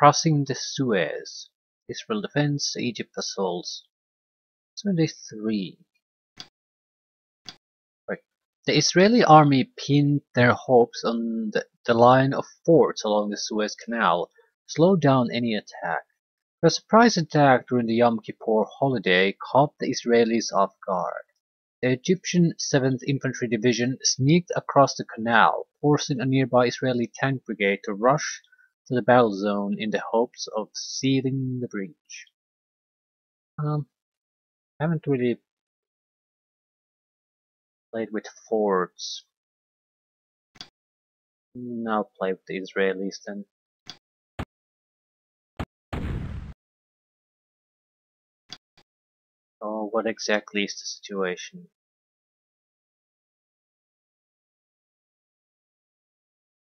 Crossing the Suez. Israel defends, Egypt assaults. 73. Right. The Israeli army pinned their hopes on the line of forts along the Suez Canal to slow down any attack. A surprise attack during the Yom Kippur holiday caught the Israelis off guard. The Egyptian 7th Infantry Division sneaked across the canal, forcing a nearby Israeli tank brigade to rush to the battle zone in the hopes of sealing the breach. Haven't really played with forts. I'll play with the Israelis then. Oh, what exactly is the situation?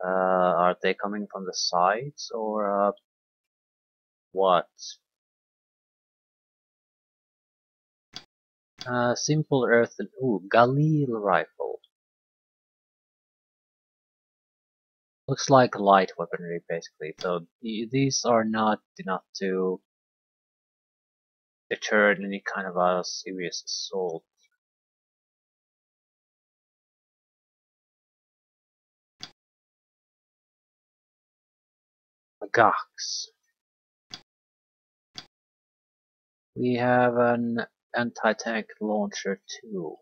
Are they coming from the sides or what? Simple earthen. Ooh, Galil rifle. Looks like light weaponry basically. So these are not enough to deter any kind of a serious assault. Gax. We have an anti-tank launcher too.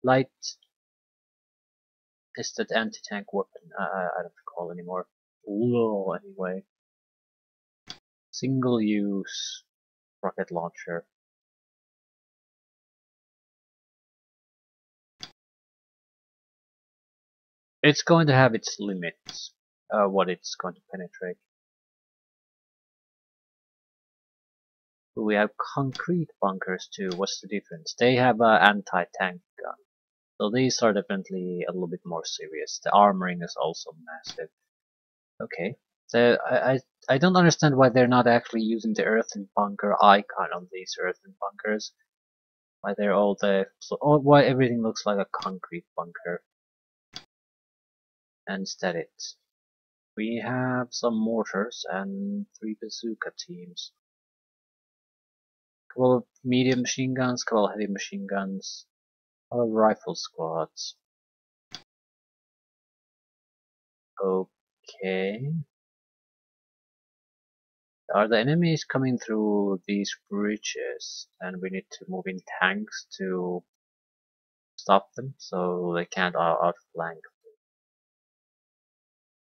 Light is that anti-tank weapon? I don't recall anymore. Whoa, anyway. Single-use rocket launcher. It's going to have its limits, what it's going to penetrate. We have concrete bunkers too. What's the difference? They have an anti-tank gun. So these are definitely a little bit more serious. The armoring is also massive. Okay. So I don't understand why they're not actually using the earthen bunker icon on these earthen bunkers. Why they're all why everything looks like a concrete bunker. And instead we have some mortars and 3 bazooka teams. Couple of medium machine guns, couple of heavy machine guns, couple of rifle squads. Okay. Are the enemies coming through these bridges and we need to move in tanks to stop them so they can't outflank?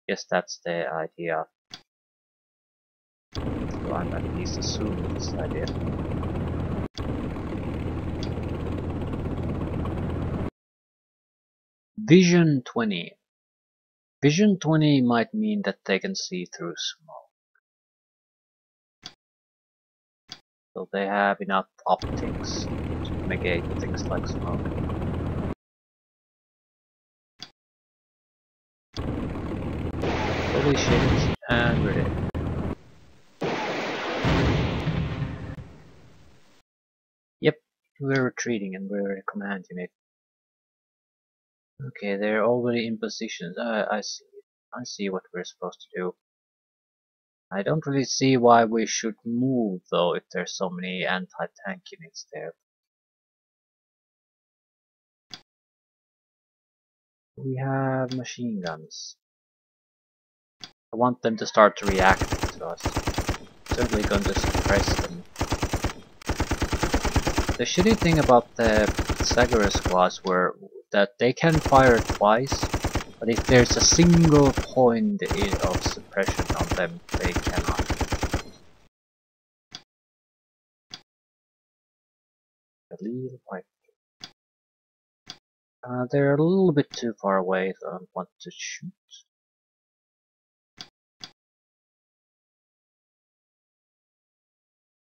Yes, that's the idea. So I'm at least assuming this idea. Vision 20. Vision 20 might mean that they can see through smoke. So they have enough optics to negate things like smoke. Holy shit, and we're dead. Yep, we're retreating and we're a command unit. Okay, they're already in positions. I see. I see what we're supposed to do. I don't really see why we should move though if there's so many anti-tank units there. We have machine guns. I want them to start reacting to us. Certainly going to suppress them. The shitty thing about the Sagara squads were that they can fire twice, but if there's a single point of suppression on them, they cannot. They're a little bit too far away, so I don't want to shoot.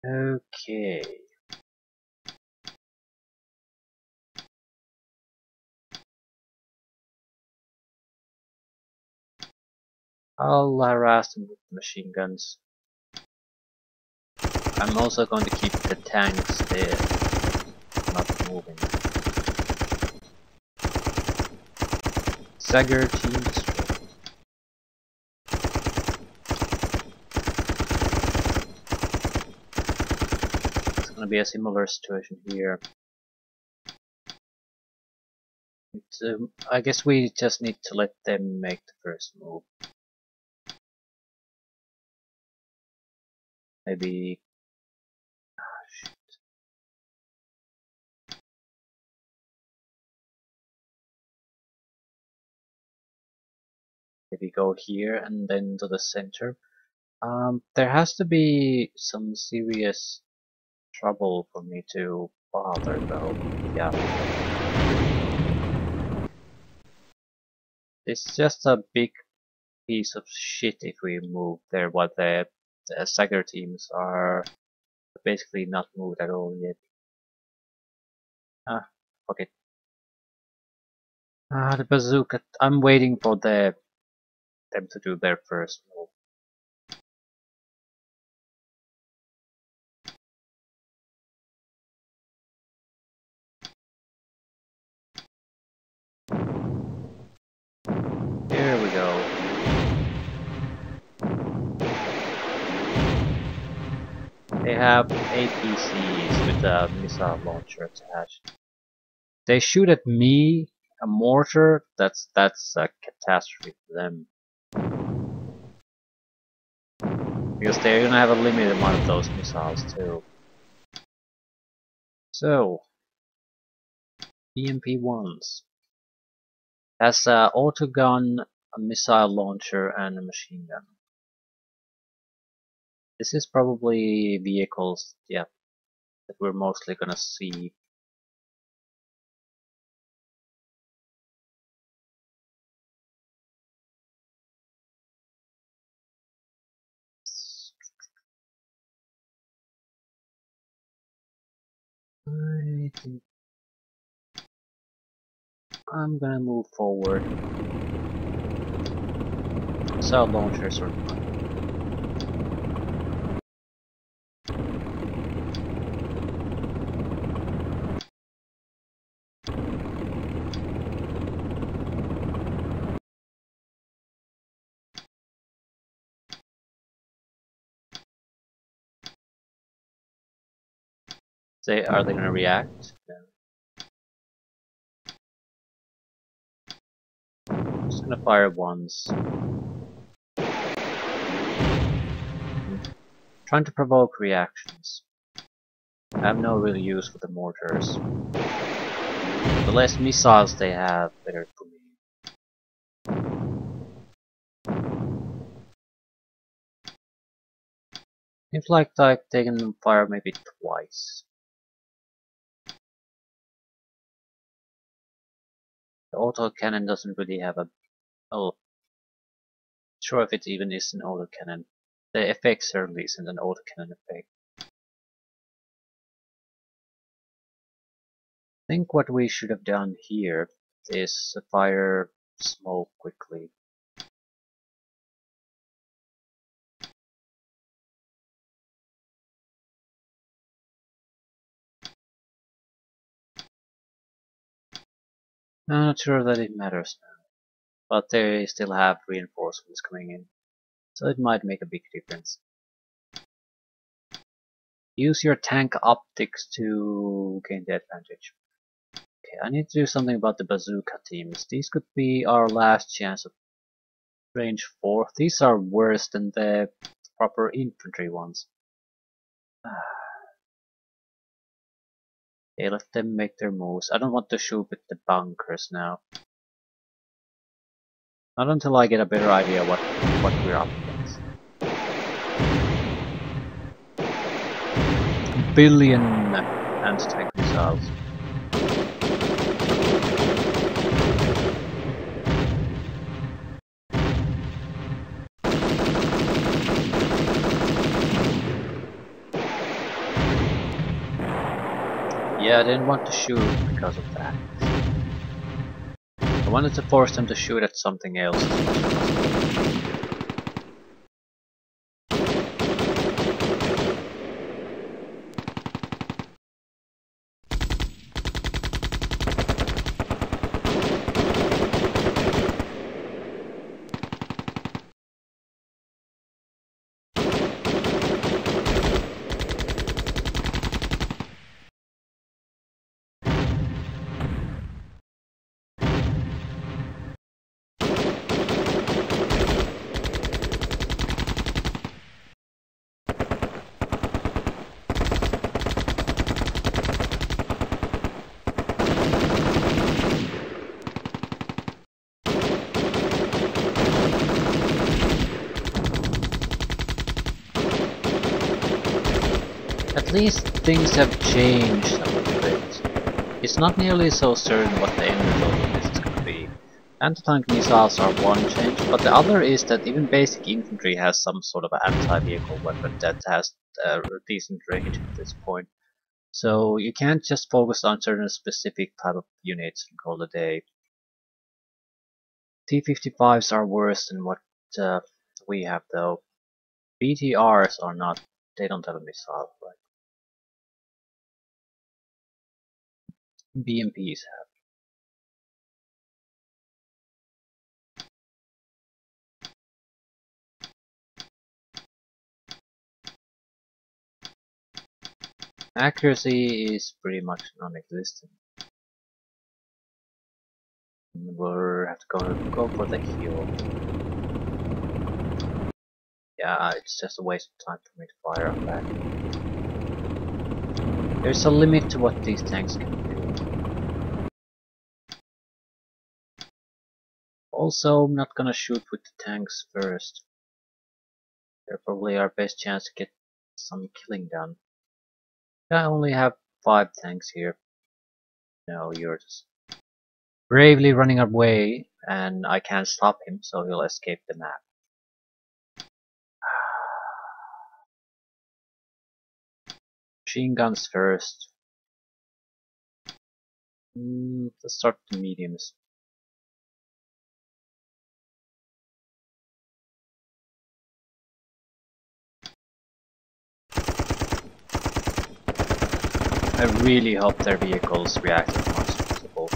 Okay. I'll harass them with machine guns. I'm also going to keep the tanks there, not moving. Sagar team destroyed. gonna be a similar situation here. I guess we just need to let them make the first move. Maybe. Maybe go here and then to the center. There has to be some serious trouble for me to bother though. Yeah. It's just a big piece of shit if we move there, what the Sagar teams are basically not moved at all yet. Fuck it. The bazooka. I'm waiting for them to do their first move. Here we go. They have APCs with a missile launcher attached. They shoot at me, a mortar. That's a catastrophe for them. Because they're gonna have a limited amount of those missiles too. So, EMP-1s has an autogun, a missile launcher, and a machine gun. This is probably vehicles, yeah, that we're mostly gonna see. I think I'm gonna move forward. Missile launchers are fine. Are they gonna react? No. I'm just gonna fire once. Trying to provoke reactions. I have no real use for the mortars. The less missiles they have, better for me. Seems like they can fire maybe twice. The autocannon doesn't really have a... Oh, sure if it even is an autocannon. The effect certainly isn't an autocannon effect. I think what we should have done here is fire smoke quickly. I'm not sure that it matters now, but they still have reinforcements coming in, so it might make a big difference. Use your tank optics to gain the advantage. Okay, I need to do something about the bazooka teams. These could be our last chance of range 4. These are worse than the proper infantry ones. Okay, let them make their moves. I don't want to shoot with the bunkers now. Not until I get a better idea what we're up against. A billion anti-tank missiles. Yeah, I didn't want to shoot because of that. I wanted to force them to shoot at something else as much as possible. At least things have changed a little bit. It's not nearly so certain what the end result of this is going to be. Anti-tank missiles are one change, but the other is that even basic infantry has some sort of anti-vehicle weapon that has decent range at this point. So you can't just focus on certain specific type of units and call it a day. T-55s are worse than what we have though. BTRs are not, they don't have a missile, right? BMPs have. Accuracy is pretty much non-existent. We'll have to go for the heal. Yeah, it's just a waste of time for me to fire on that. There's a limit to what these tanks can do. Also, I'm not gonna shoot with the tanks first. They're probably our best chance to get some killing done. I only have 5 tanks here. No, you're just bravely running away, and I can't stop him, so he'll escape the map. Machine guns first. Let's start with the mediums. I really hope their vehicles react as much as possible.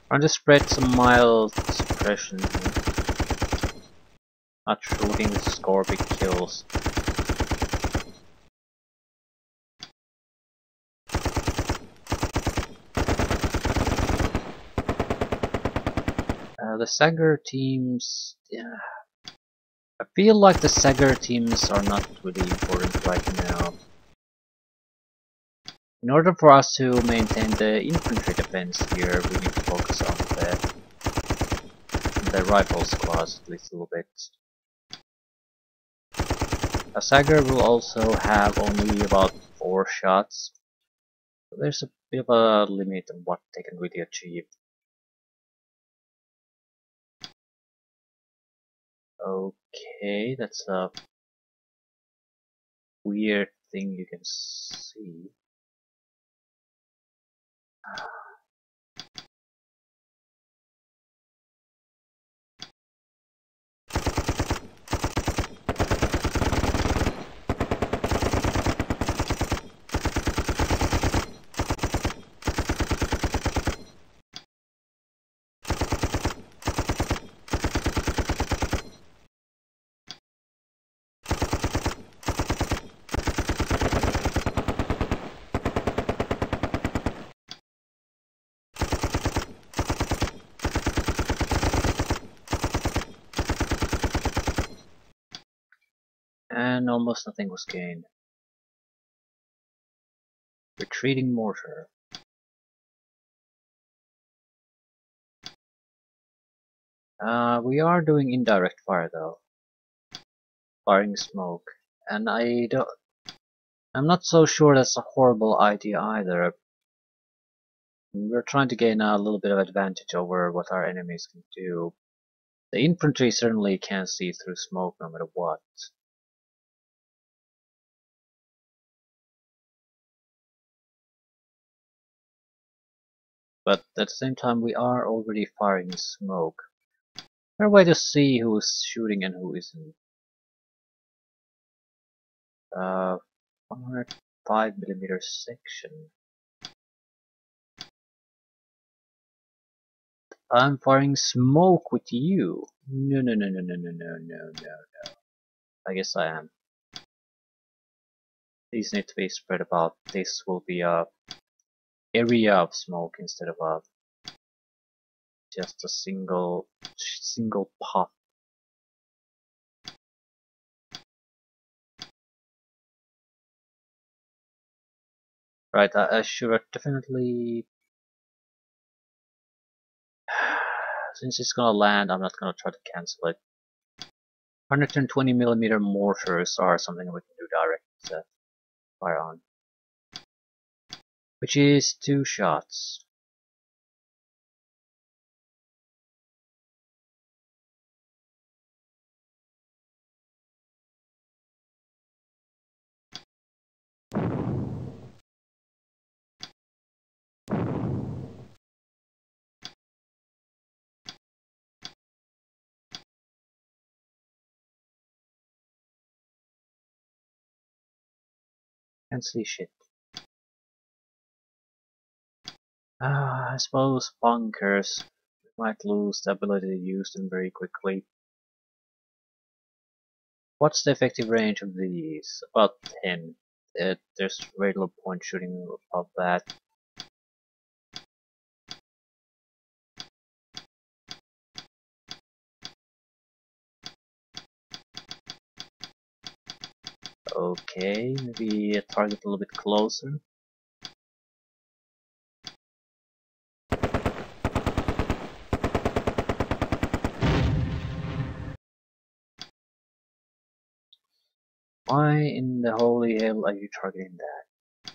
Trying to spread some mild suppression here. Not looking to score big kills. The Sagar teams, yeah. I feel like the Sagar teams are not really important right now. In order for us to maintain the infantry defense here, we need to focus on the rifle squads at least a little bit. A Sagar will also have only about 4 shots. So there's a bit of a limit on what they can really achieve. Okay, that's a weird thing you can see. And almost nothing was gained. Retreating mortar. We are doing indirect fire though. Firing smoke. And I'm not so sure that's a horrible idea either. We're trying to gain a little bit of advantage over what our enemies can do. The infantry certainly can't see through smoke no matter what. But at the same time we are already firing smoke. There's a way to see who's shooting and who isn't. 105mm section. I'm firing smoke with you. No, no, no, no, no, no, no, no, no. I guess I am. These need to be spread about. This will be a area of smoke instead of a just a single pot. Right, I should definitely. Since it's gonna land, I'm not gonna try to cancel it. 120mm mortars are something we can do direct fire on, which is 2 shots. Can't see shit. I suppose bunkers. We might lose the ability to use them very quickly. What's the effective range of these? About 10. There's very little point shooting above that. Okay, maybe target a little bit closer. Why in the holy hell are you targeting that?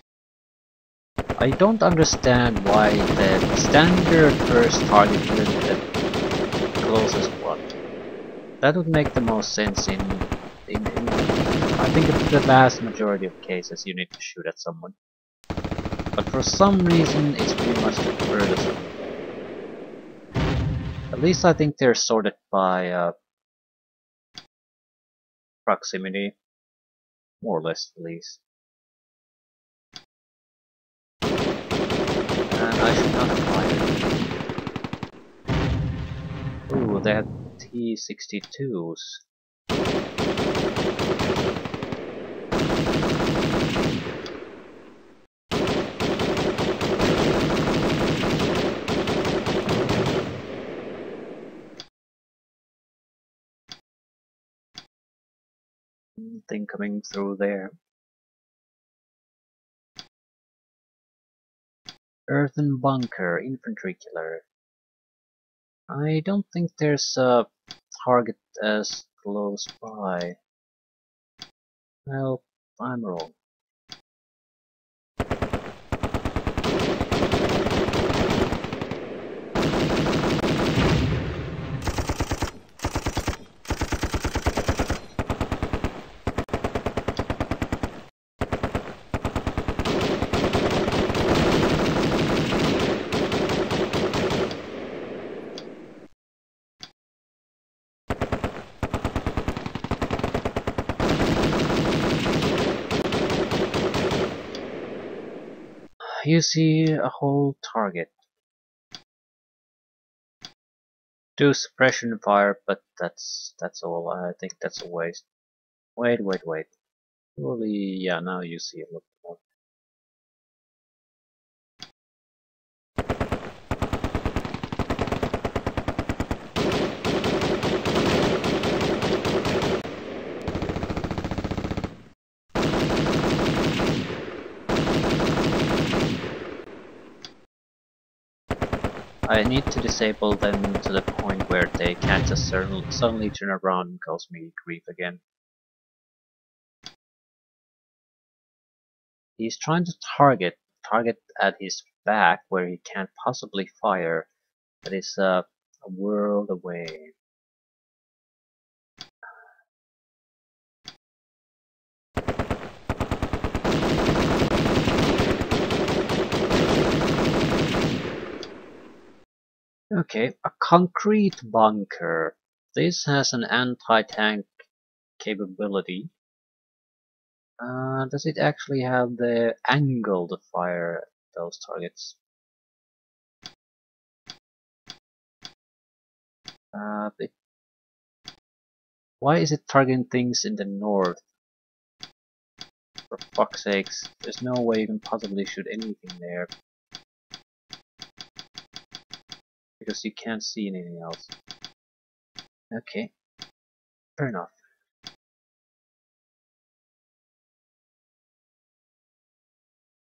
I don't understand why the standard first target isn't the closest one. That would make the most sense in I think in the vast majority of cases you need to shoot at someone. But for some reason it's pretty much the furthest one. At least I think they're sorted by proximity. More or less at least. And I should not have fired. Ooh, they had T-62s. Thing coming through there. Earthen bunker, infantry killer. I don't think there's a target as close by. Well, I'm wrong. You see a whole target. Do suppression fire, but that's all. I think that's a waste. Wait. Surely, yeah, now you see a little more. I need to disable them to the point where they can't just suddenly turn around and cause me grief again. He's trying to target at his back where he can't possibly fire. That is a world away. Okay, a concrete bunker. This has an anti-tank capability. Does it actually have the angle to fire those targets? Why is it targeting things in the north? For fuck's sakes, there's no way you can possibly shoot anything there. because you can't see anything else. Okay, fair enough.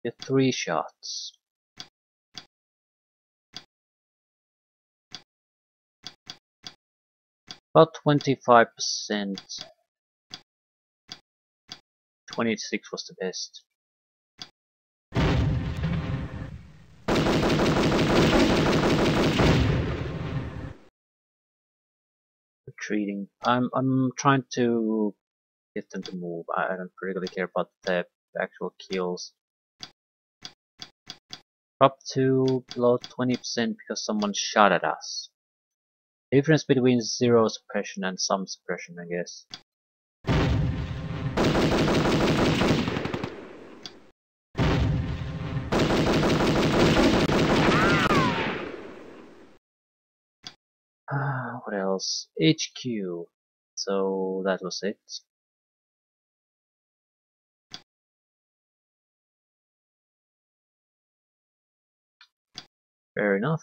Get 3 shots. About 25%. 26 was the best. Retreating. I'm trying to get them to move. I don't particularly care about the actual kills. Up to below 20% because someone shot at us. Difference between 0 suppression and some suppression, I guess. What else? HQ. So that was it. Fair enough.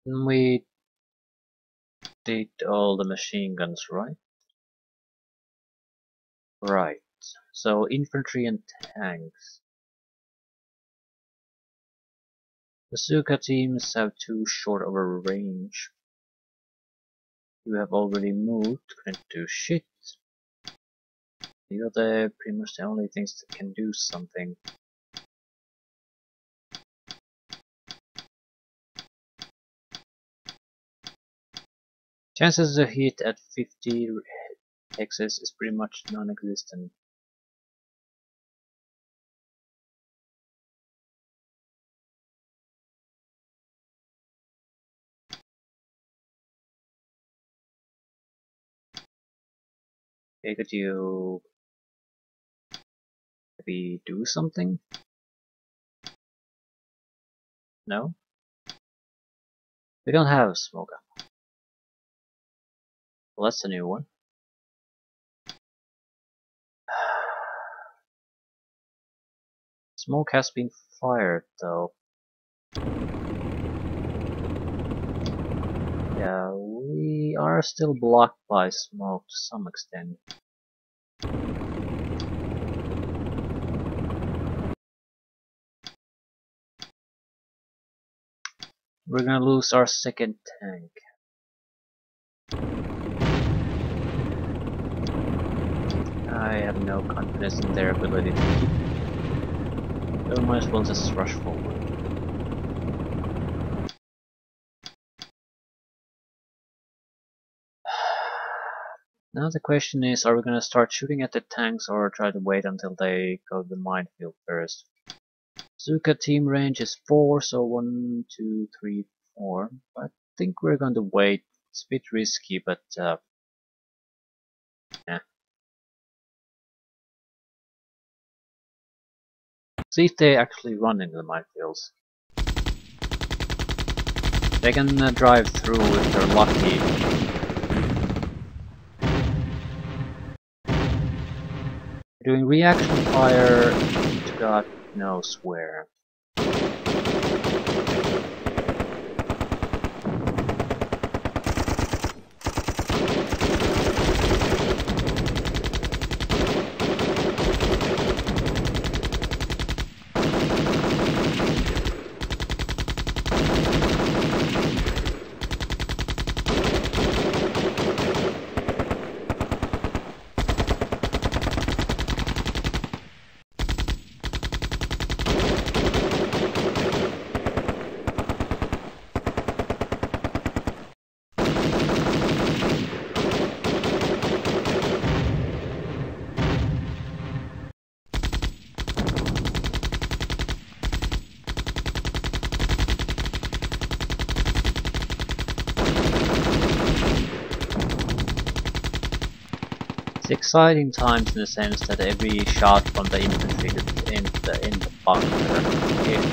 We did all the machine guns, right? Right. So infantry and tanks. The Suka teams have too short of a range. You have already moved, couldn't do shit. You're pretty much the only things that can do something. Chances of hit at 50 hexes is pretty much non-existent. Okay, could you maybe do something? No? We don't have a smoke gun. Well, that's a new one. Smoke has been fired though. Yeah, we are still blocked by smoke to some extent. We're gonna lose our second tank. I have no confidence in their ability to keep. So might as well just rush forward. Now the question is, are we gonna start shooting at the tanks or try to wait until they go to the minefield first? Suka team range is 4, so 1, 2, 3, 4. I think we're going to wait. It's a bit risky, but yeah. See if they actually run into the minefields. They can drive through if they're lucky. Doing reaction fire, God knows where. Exciting times in the sense that every shot from the infantry in the bunker.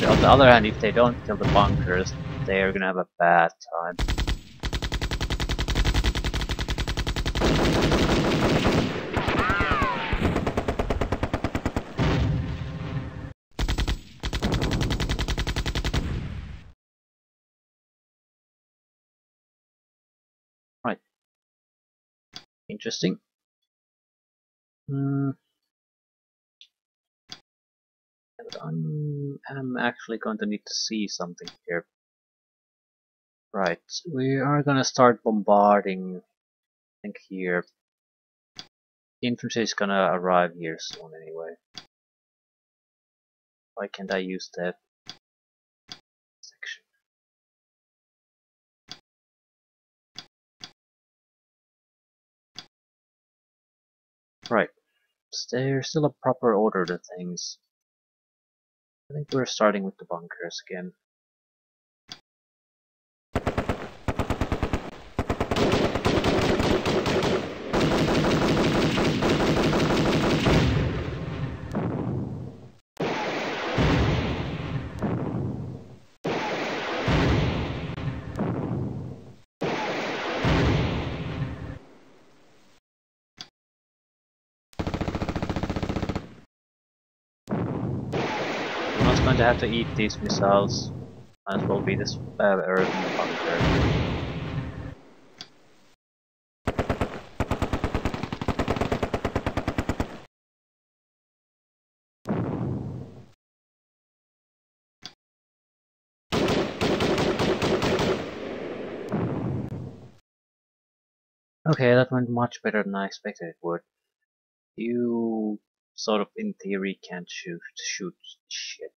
On the other hand, if they don't kill the bunkers, they're gonna have a bad time. Interesting. But I'm actually going to need to see something here. Right, we are gonna start bombarding. I think here. Infantry is gonna arrive here soon anyway. Why can't I use that section? Right, there's still a proper order to things. I think we're starting with the bunkers again. I'm not going to have to eat these missiles. Might as well be this urban bunker. Okay, that went much better than I expected it would. You sort of, in theory, can't shoot shit.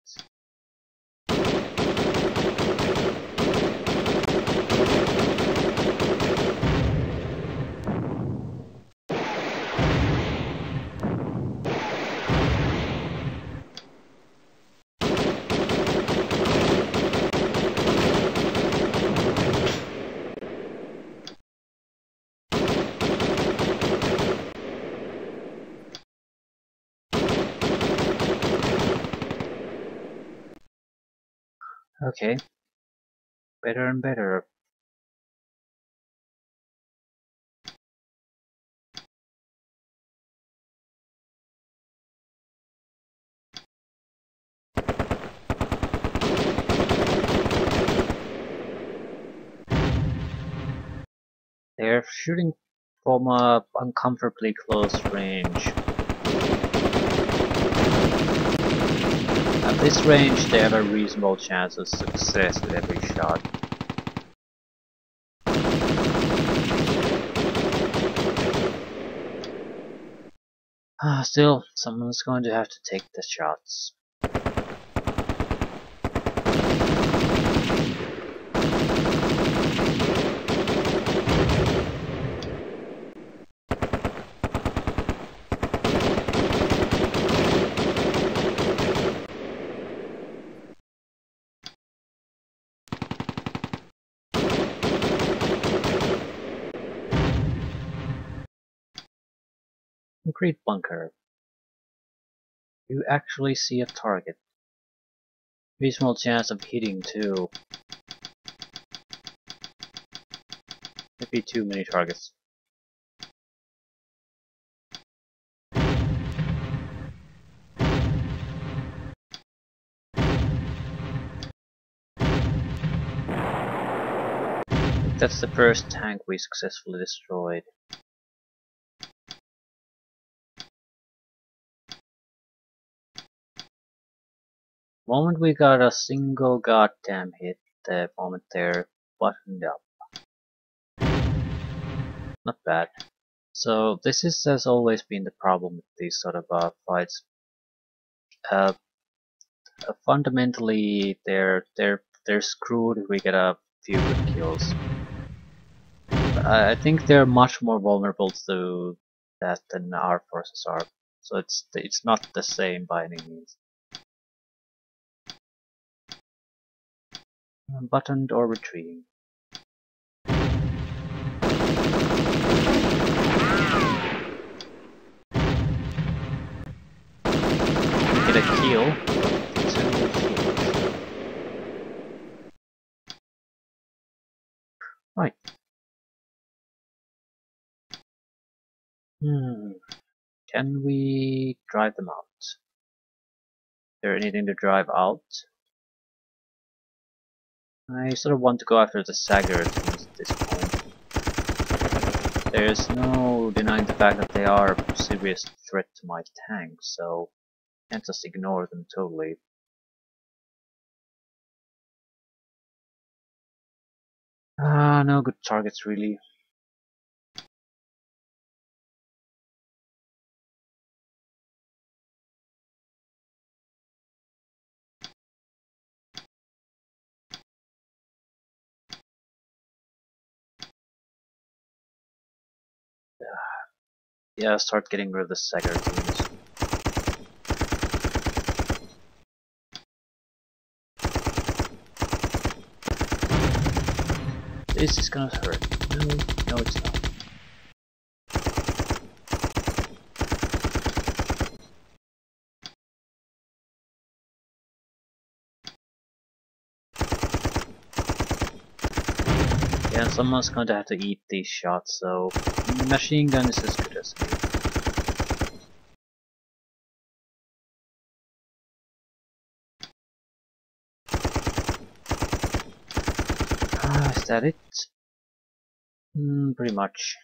Okay, better and better. They're shooting from a uncomfortably close range. At this range, they have a reasonable chance of success with every shot. Still, someone's going to have to take the shots. Concrete bunker. You actually see a target. Reasonable chance of hitting too. Maybe too many targets. That's the first tank we successfully destroyed. Moment we got a single goddamn hit, the moment they're buttoned up. Not bad. So this has always been the problem with these sort of fights. Fundamentally, they're screwed if we get a few good kills. I think they're much more vulnerable to that than our forces are. So it's not the same by any means. Buttoned or retreating. Get a kill. It's only kills. Right. Can we drive them out? Is there anything to drive out? I sort of want to go after the Sagger at this point. There's no denying the fact that they are a serious threat to my tanks, so I can't just ignore them totally. No good targets really. Yeah, start getting rid of the Sagar teams. This is gonna hurt. No, it's not. Yeah, someone's going to have to eat these shots, so machine gun is as good as me. Is that it? Pretty much.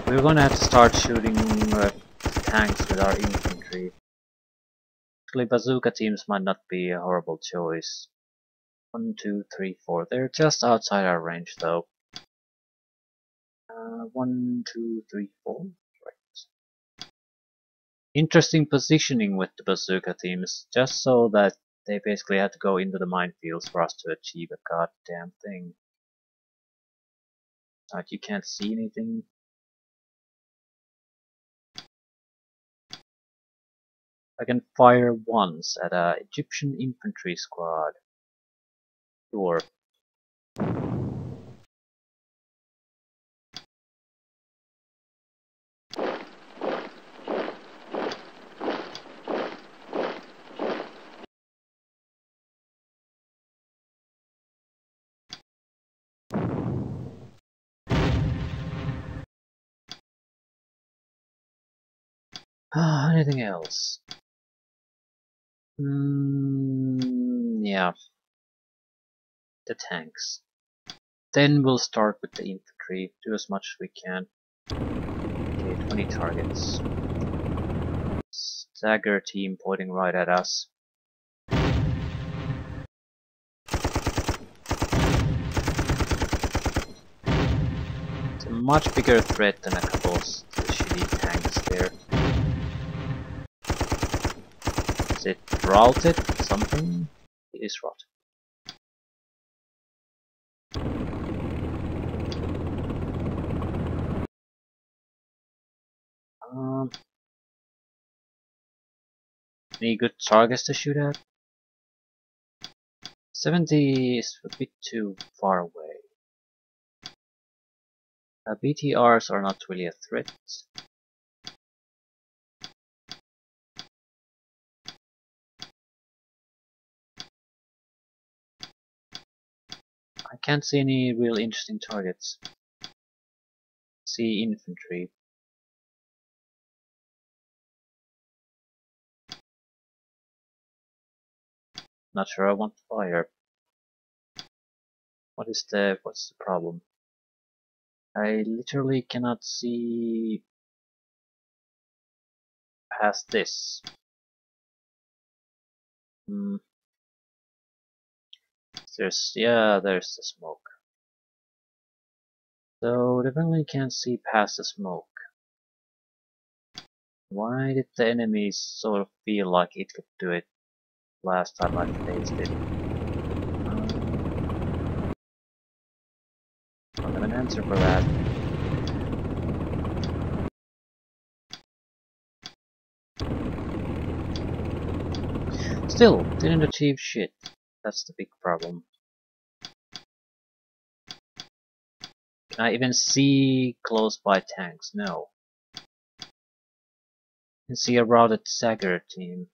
We're gonna have to start shooting tanks with our infantry. Actually, bazooka teams might not be a horrible choice. 1, 2, 3, 4. They're just outside our range, though. 1, 2, 3, 4. Right. Interesting positioning with the bazooka teams, just so that they basically had to go into the minefields for us to achieve a goddamn thing. Like, you can't see anything. I can fire once at a Egyptian infantry squad. Sure. Anything else? Yeah. The tanks. Then we'll start with the infantry, do as much as we can. Okay, 20 targets. Stagger team pointing right at us. It's a much bigger threat than a couple of shitty tanks there. Is it routed? Something? It is routed. Any good targets to shoot at? 70 is a bit too far away. BTRs are not really a threat. I can't see any real interesting targets. See infantry. Not sure I want to fire. What's the problem? I literally cannot see past this. There's the smoke. So definitely can't see past the smoke. Why did the enemies sort of feel like it could do it last time I faced it? I don't have an answer for that. Still, didn't achieve shit. That's the big problem. Can I even see close by tanks? No. I can see a routed Sagar team.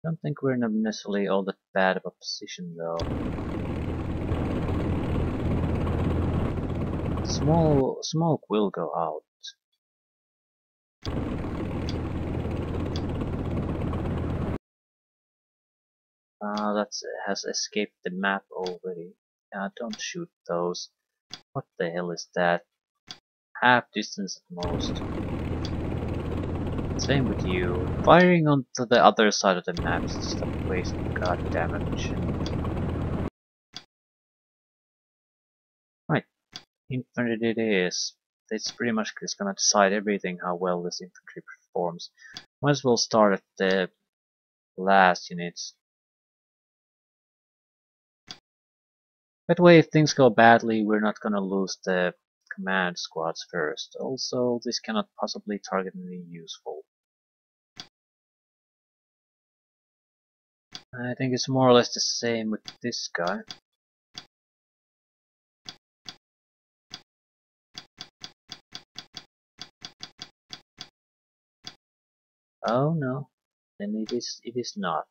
Don't think we're in necessarily all that bad of a position though. Smoke will go out. That has escaped the map already. Don't shoot those. What the hell is that? Half distance at most. Same with you. Firing onto the other side of the map is just a waste of goddamn ammunition. Right, infantry it is. It's pretty much just gonna decide everything how well this infantry performs. Might as well start at the last units. That way, if things go badly, we're not gonna lose the command squads first. Also, this cannot possibly target anything useful. I think it's more or less the same with this guy. Oh no, then it is not.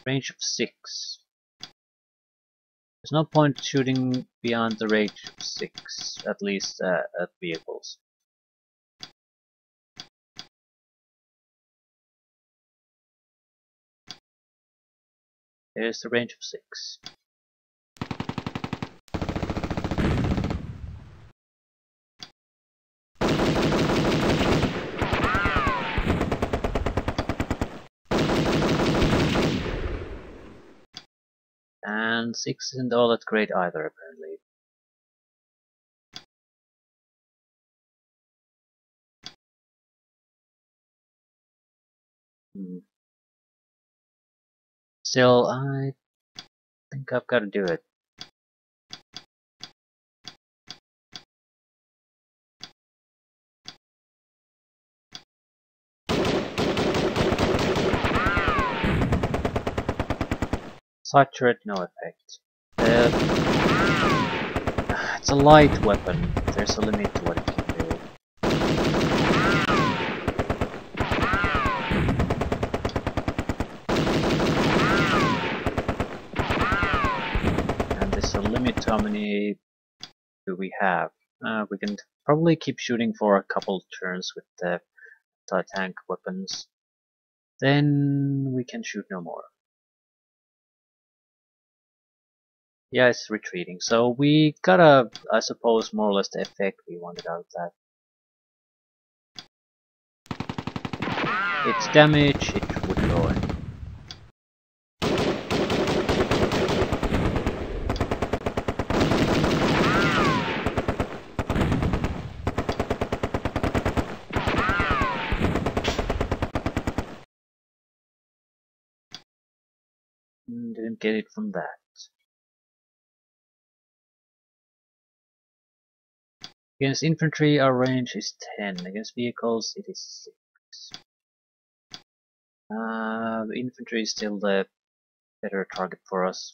Range of 6. There's no point shooting beyond the range of 6, at least at vehicles. Here's the range of 6. And 6 isn't all that great either, apparently. Still, I think I've got to do it. Side turret, no effect. It's a light weapon. There's a limit to what it can do. And there's a limit to how many do we have. We can probably keep shooting for a couple turns with the anti-tank weapons. Then we can shoot no more. Yeah, it's retreating. So we got a, I suppose, more or less the effect we wanted out of that. Its damage, it would go in. Didn't get it from that. Against infantry, our range is 10. Against vehicles, it is 6. The infantry is still the better target for us.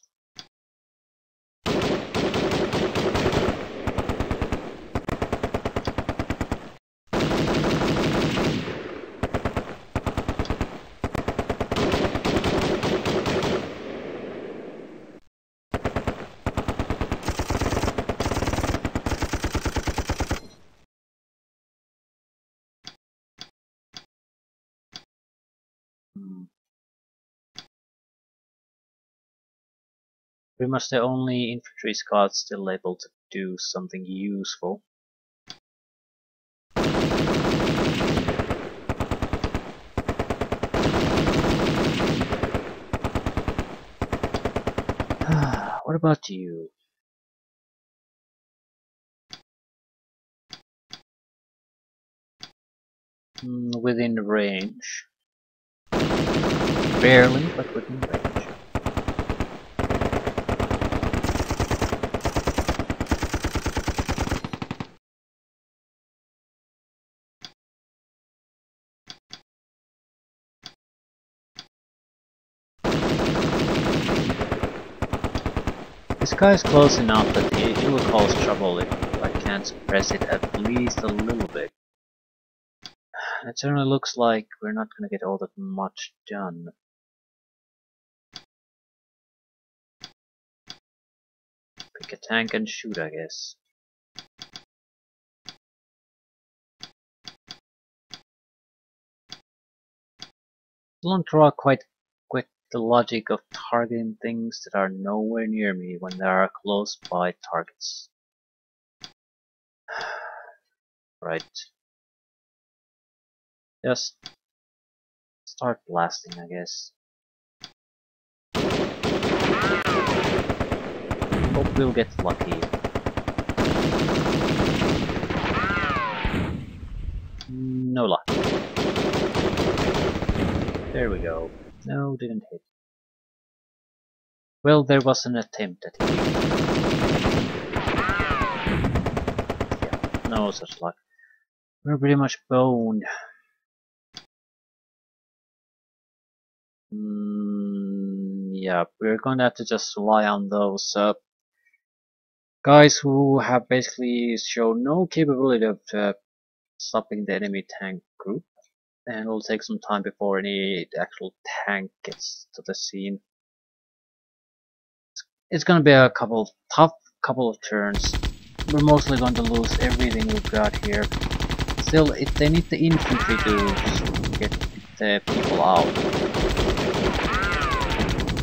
Pretty much the only infantry squad still able to do something useful. What about you? Within range. Barely, but within range. This guy is close enough that it will cause trouble if I can't suppress it at least a little bit. It certainly looks like we're not gonna get all that much done. Pick a tank and shoot, I guess. Don't draw quite the logic of targeting things that are nowhere near me when there are close by targets. Right. Just start blasting, I guess. Hope we'll get lucky. No luck. There we go. No, didn't hit. Well, there was an attempt at hitting. Yeah, no such luck. We're pretty much boned. Yeah, we're gonna have to just rely on those guys who have basically shown no capability of stopping the enemy tank group, and it'll take some time before any actual tank gets to the scene. It's gonna be a tough couple of turns. We're mostly going to lose everything we've got here. Still, they need the infantry to get the people out.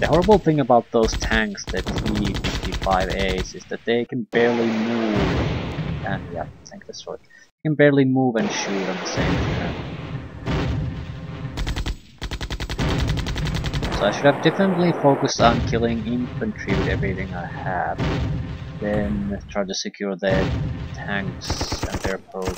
The horrible thing about those tanks, the T-55As, is that they can barely move. And yeah, tank destroyed. They can barely move and shoot on the same time. So I should have definitely focused on killing infantry with everything I have. Then try to secure the tanks and their approach.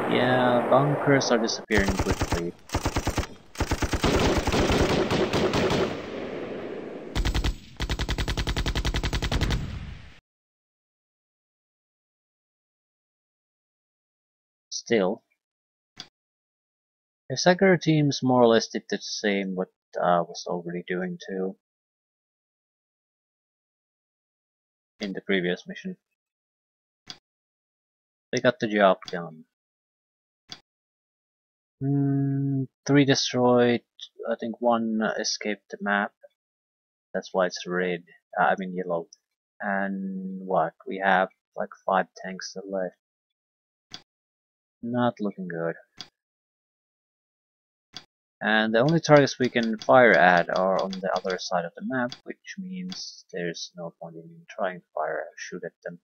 Yeah, bunkers are disappearing quickly. Still, the second teams more or less did the same what I was already doing too in the previous mission. They got the job done. 3 destroyed, I think 1 escaped the map. That's why it's red, I mean yellow. And what? We have like 5 tanks still left. Not looking good. And the only targets we can fire at are on the other side of the map, which means there's no point in trying to shoot at them.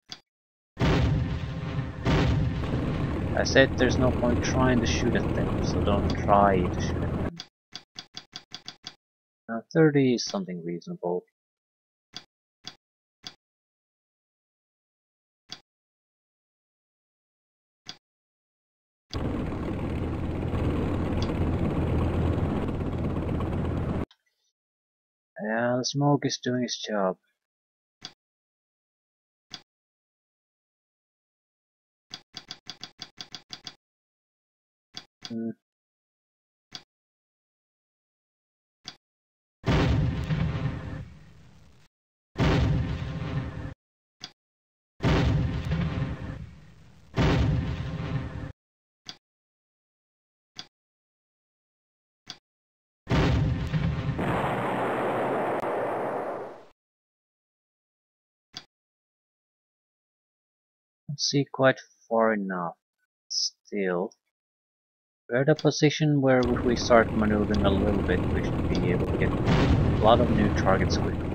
I said there's no point trying to shoot at them, so don't try to shoot at them. Now 30 is something reasonable. Yeah, the smoke is doing its job. See quite far enough. Still, we're at a position where if we start maneuvering a little bit, we should be able to get a lot of new targets quickly.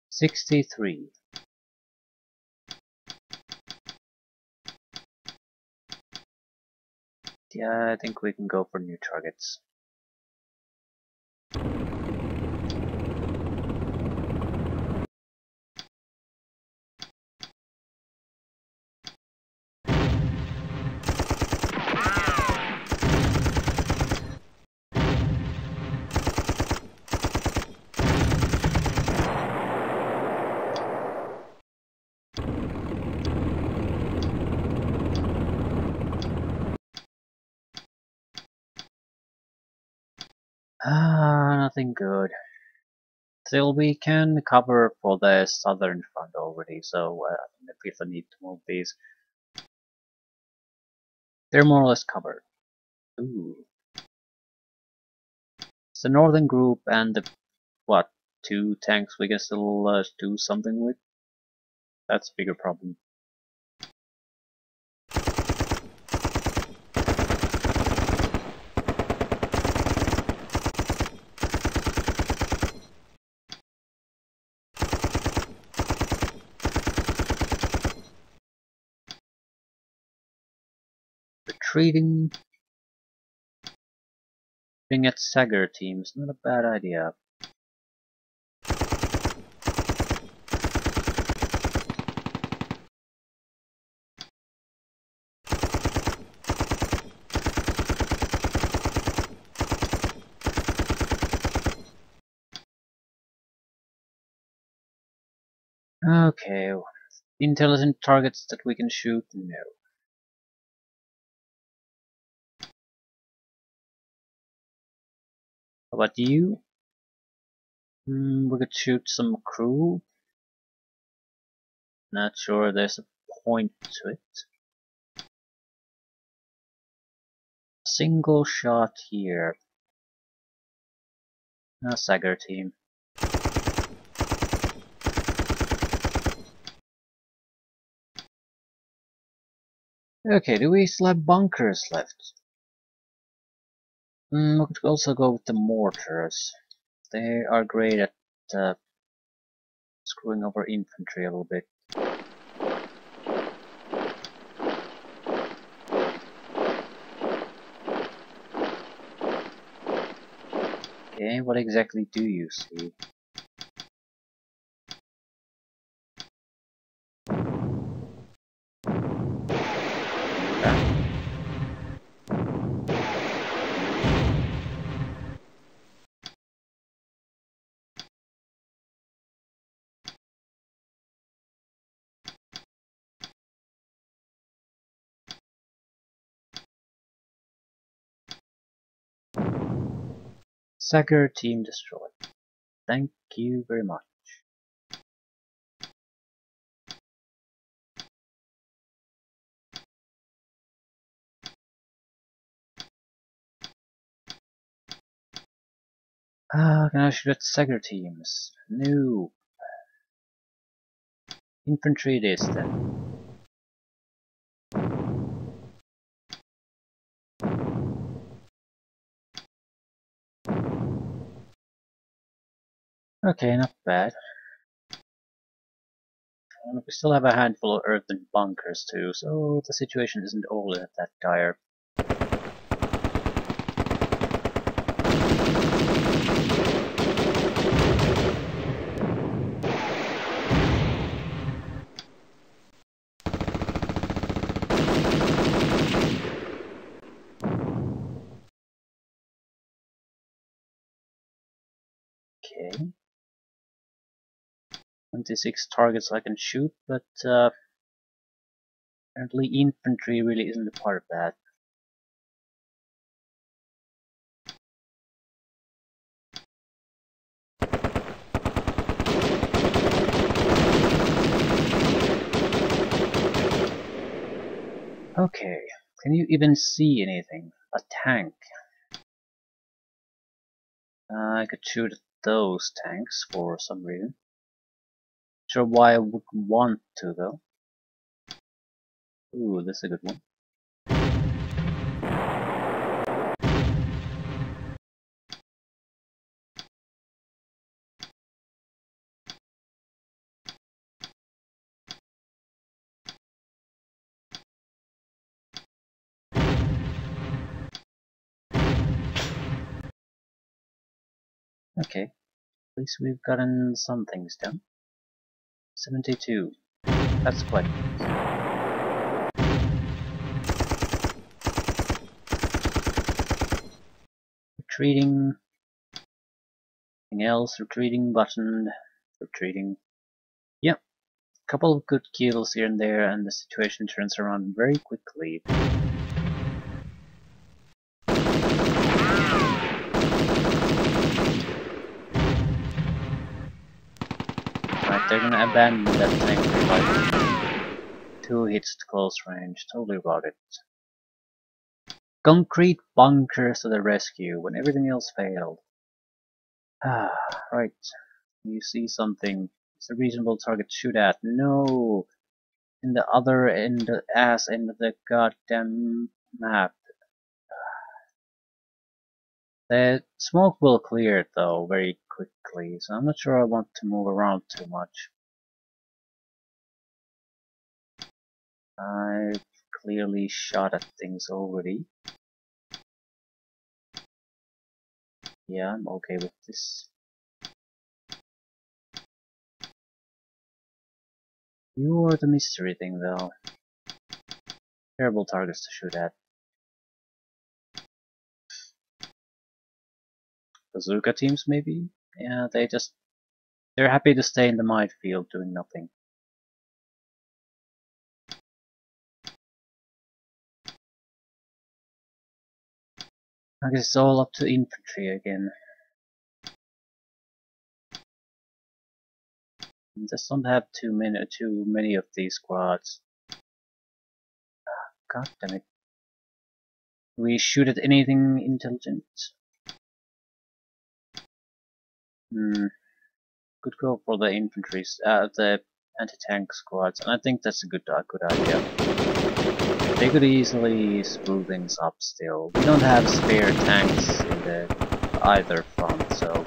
"63. Yeah, I think we can go for new targets. Nothing good. Still, we can cover for the southern front already, so if I need to move these, they're more or less covered. Ooh. It's the northern group and the, what, 2 tanks we can still do something with? That's a bigger problem. Retreating. Being at Sagar team is not a bad idea. Okay, intelligent targets that we can shoot? No. How about you? We could shoot some crew. Not sure there's a point to it. Single shot here. Sagar team. Okay, do we still have bunkers left? We could also go with the mortars. They are great at screwing over infantry a little bit. Okay, what exactly do you see? Sagar team destroyed. Thank you very much. Can I shoot at Sagar teams? No. Infantry it is then. Okay, not bad. And we still have a handful of earthen bunkers too, so the situation isn't all that dire. Okay. 26 targets I can shoot, but apparently infantry really isn't a part of that. Okay, can you even see anything? A tank. I could shoot at those tanks for some reason. Sure why I would want to though. Ooh, this is a good one. Okay, at least we've gotten some things done. 72. That's quite nice. Retreating. Anything else? Retreating button. Retreating. Yep. Couple of good kills here and there, and the situation turns around very quickly. Okay, they're gonna abandon that tank for like 2 hits at close range. Totally routed. Concrete bunkers to the rescue when everything else failed. Ah, right. You see something. It's a reasonable target to shoot at. No! In the other end, ass end of the goddamn map. The smoke will clear though very quickly, so I'm not sure I want to move around too much. I've clearly shot at things already. Yeah, I'm okay with this. You're the mystery thing though. Terrible targets to shoot at. Bazooka teams maybe? Yeah, they're happy to stay in the minefield doing nothing. I guess it's all up to infantry again. Just don't have too many of these squads. God damn it. We shoot at anything intelligent? Could go for the infantry, the anti-tank squads, and I think that's a good idea. They could easily screw things up still. We don't have spare tanks in either front, so...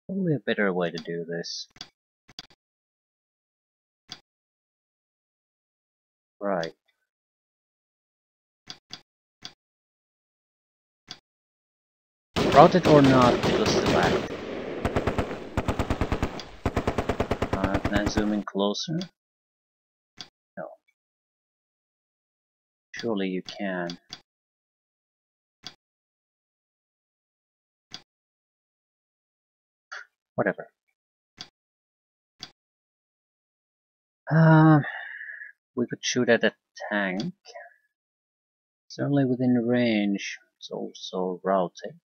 Probably a better way to do this. Right. Routed or not, it was still active. Can I zoom in closer? No. Surely you can. Whatever. We could shoot at a tank. Certainly within range. It's also routed.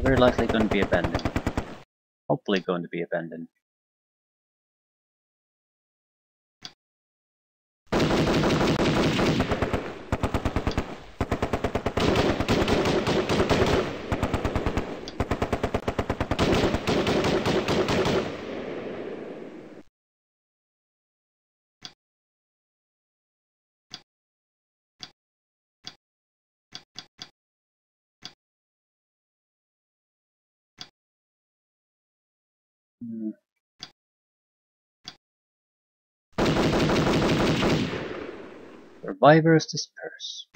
Very likely going to be abandoned. Hopefully going to be abandoned. Survivors disperse.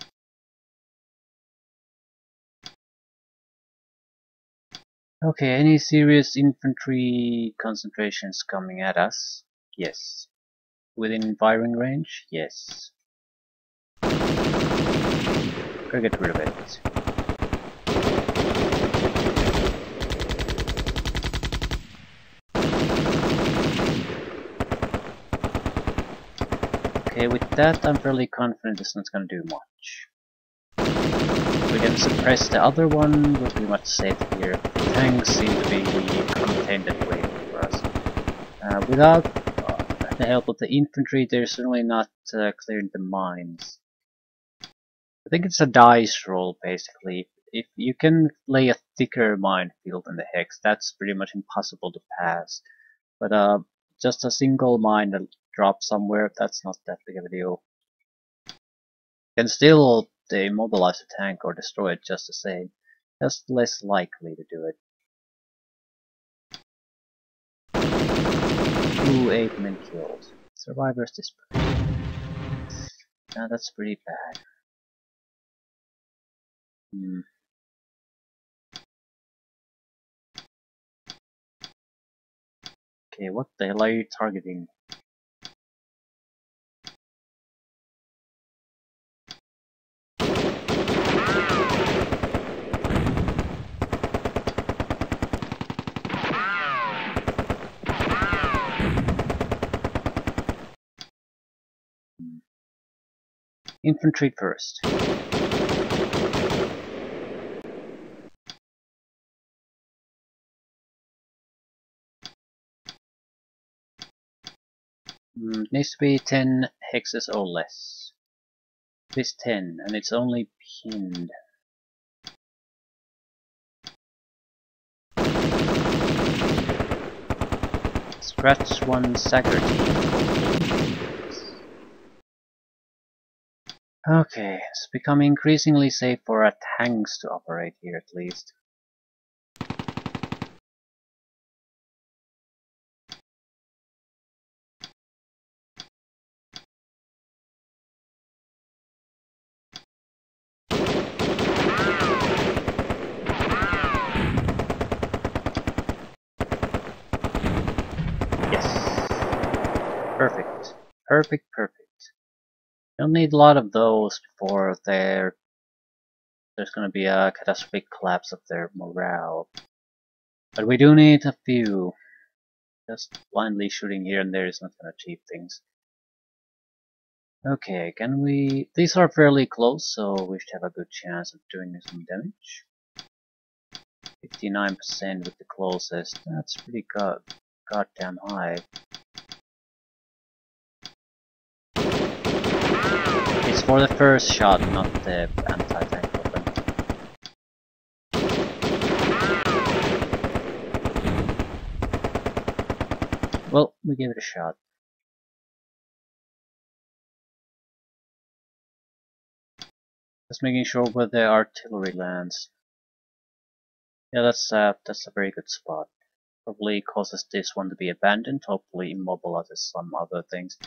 Okay, any serious infantry concentrations coming at us? Yes. Within firing range? Yes. Gotta get rid of it. Okay, with that I'm fairly confident it's not gonna do much. If we can suppress the other one, we're pretty much safe here. The tanks seem to be contained and waiting for us. Without the help of the infantry, they're certainly not clearing the mines. I think it's a dice roll, basically. If you can lay a thicker minefield in the hex, that's pretty much impossible to pass. But just a single mine that drops somewhere, that's not that big of a deal. You can still demobilize the tank or destroy it just the same. Just less likely to do it. 8 men killed. Survivors dispersed. Now that's pretty bad. Okay, what the hell are you targeting? Infantry first. Needs to be 10 hexes or less. This 10, and it's only pinned. Scratch one stagger team. Okay, it's becoming increasingly safe for our tanks to operate here at least. Yes. Perfect. Perfect, perfect. You'll need a lot of those before there's gonna be a catastrophic collapse of their morale. But we do need a few. Just blindly shooting here and there is not gonna achieve things. Okay, can we... These are fairly close, so we should have a good chance of doing some damage. 59% with the closest. That's pretty goddamn high. It's for the first shot, not the anti-tank weapon. Well, we gave it a shot. Just making sure where the artillery lands. Yeah, that's a very good spot. Probably causes this one to be abandoned, hopefully immobilizes some other things.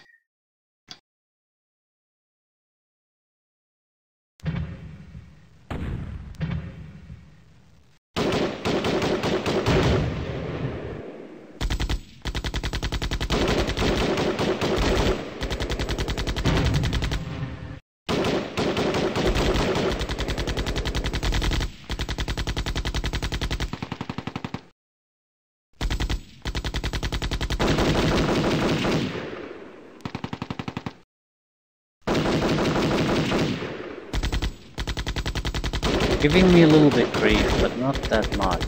Giving me a little bit grief, but not that much.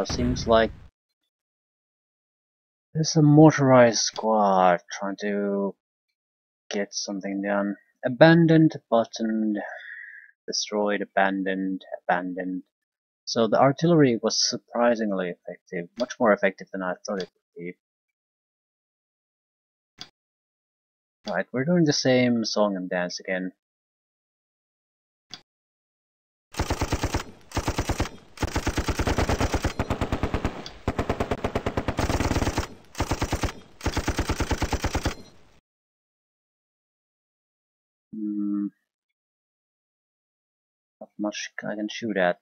Seems like there's a motorized squad trying to get something done. Abandoned, buttoned, destroyed, abandoned, abandoned. So the artillery was surprisingly effective, much more effective than I thought it would be. Right, we're doing the same song and dance again. Not much I can shoot at.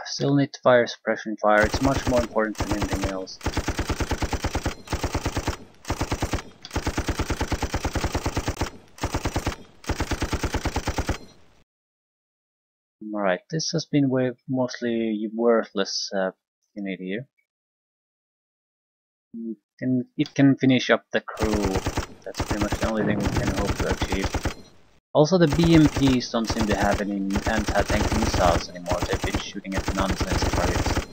Still need to fire suppression fire, it's much more important than anything else. Alright, this has been mostly worthless unit here. It can finish up the crew, that's pretty much the only thing we can hope to achieve. Also the BMPs don't seem to have any anti-tank missiles anymore, they've been shooting at nonsense targets.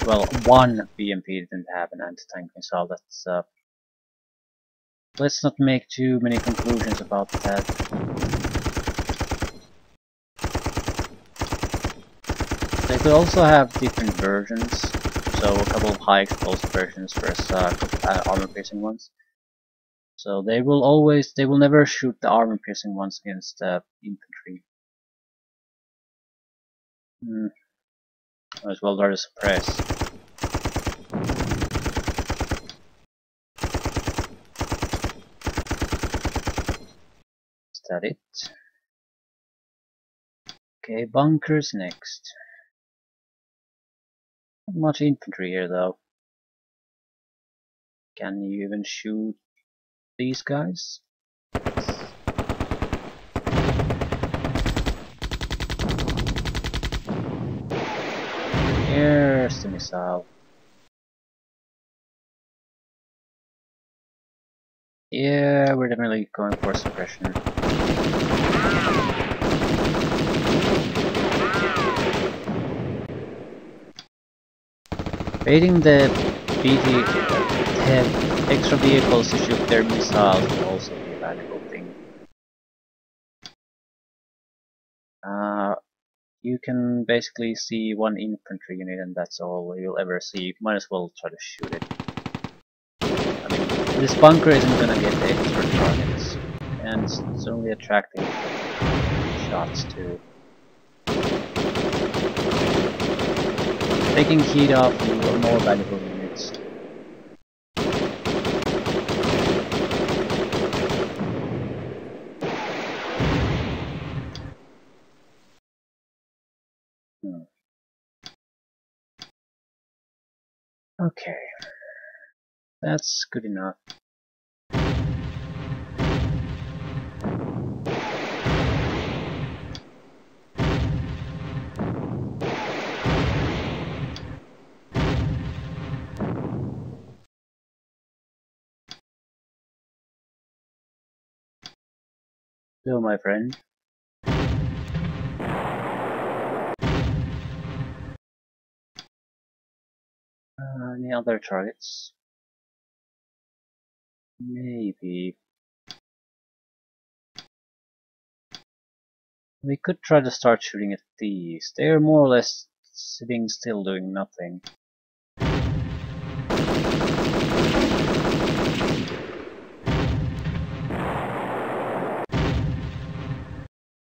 Well, one BMP didn't have an anti-tank missile, that's let's not make too many conclusions about that. They could also have different versions, so a couple of high explosive versions versus a couple armor-piercing ones. So they will never shoot the armor-piercing ones against infantry. As well try to suppress. Is that it? Okay, bunkers next. Not much infantry here though. Can you even shoot these guys? Here's the missile. Yeah, we're definitely going for suppression. Baiting the BT have extra vehicles to shoot their missiles will also be a valuable thing. You can basically see one infantry unit and that's all you'll ever see. Might as well try to shoot it. I mean, this bunker isn't gonna get extra targets, and it's only attracting shots too. Taking heat off are more valuable units. Okay, that's good enough. Hello, my friend. Any other targets? Maybe. We could try to start shooting at these. They're more or less sitting still doing nothing.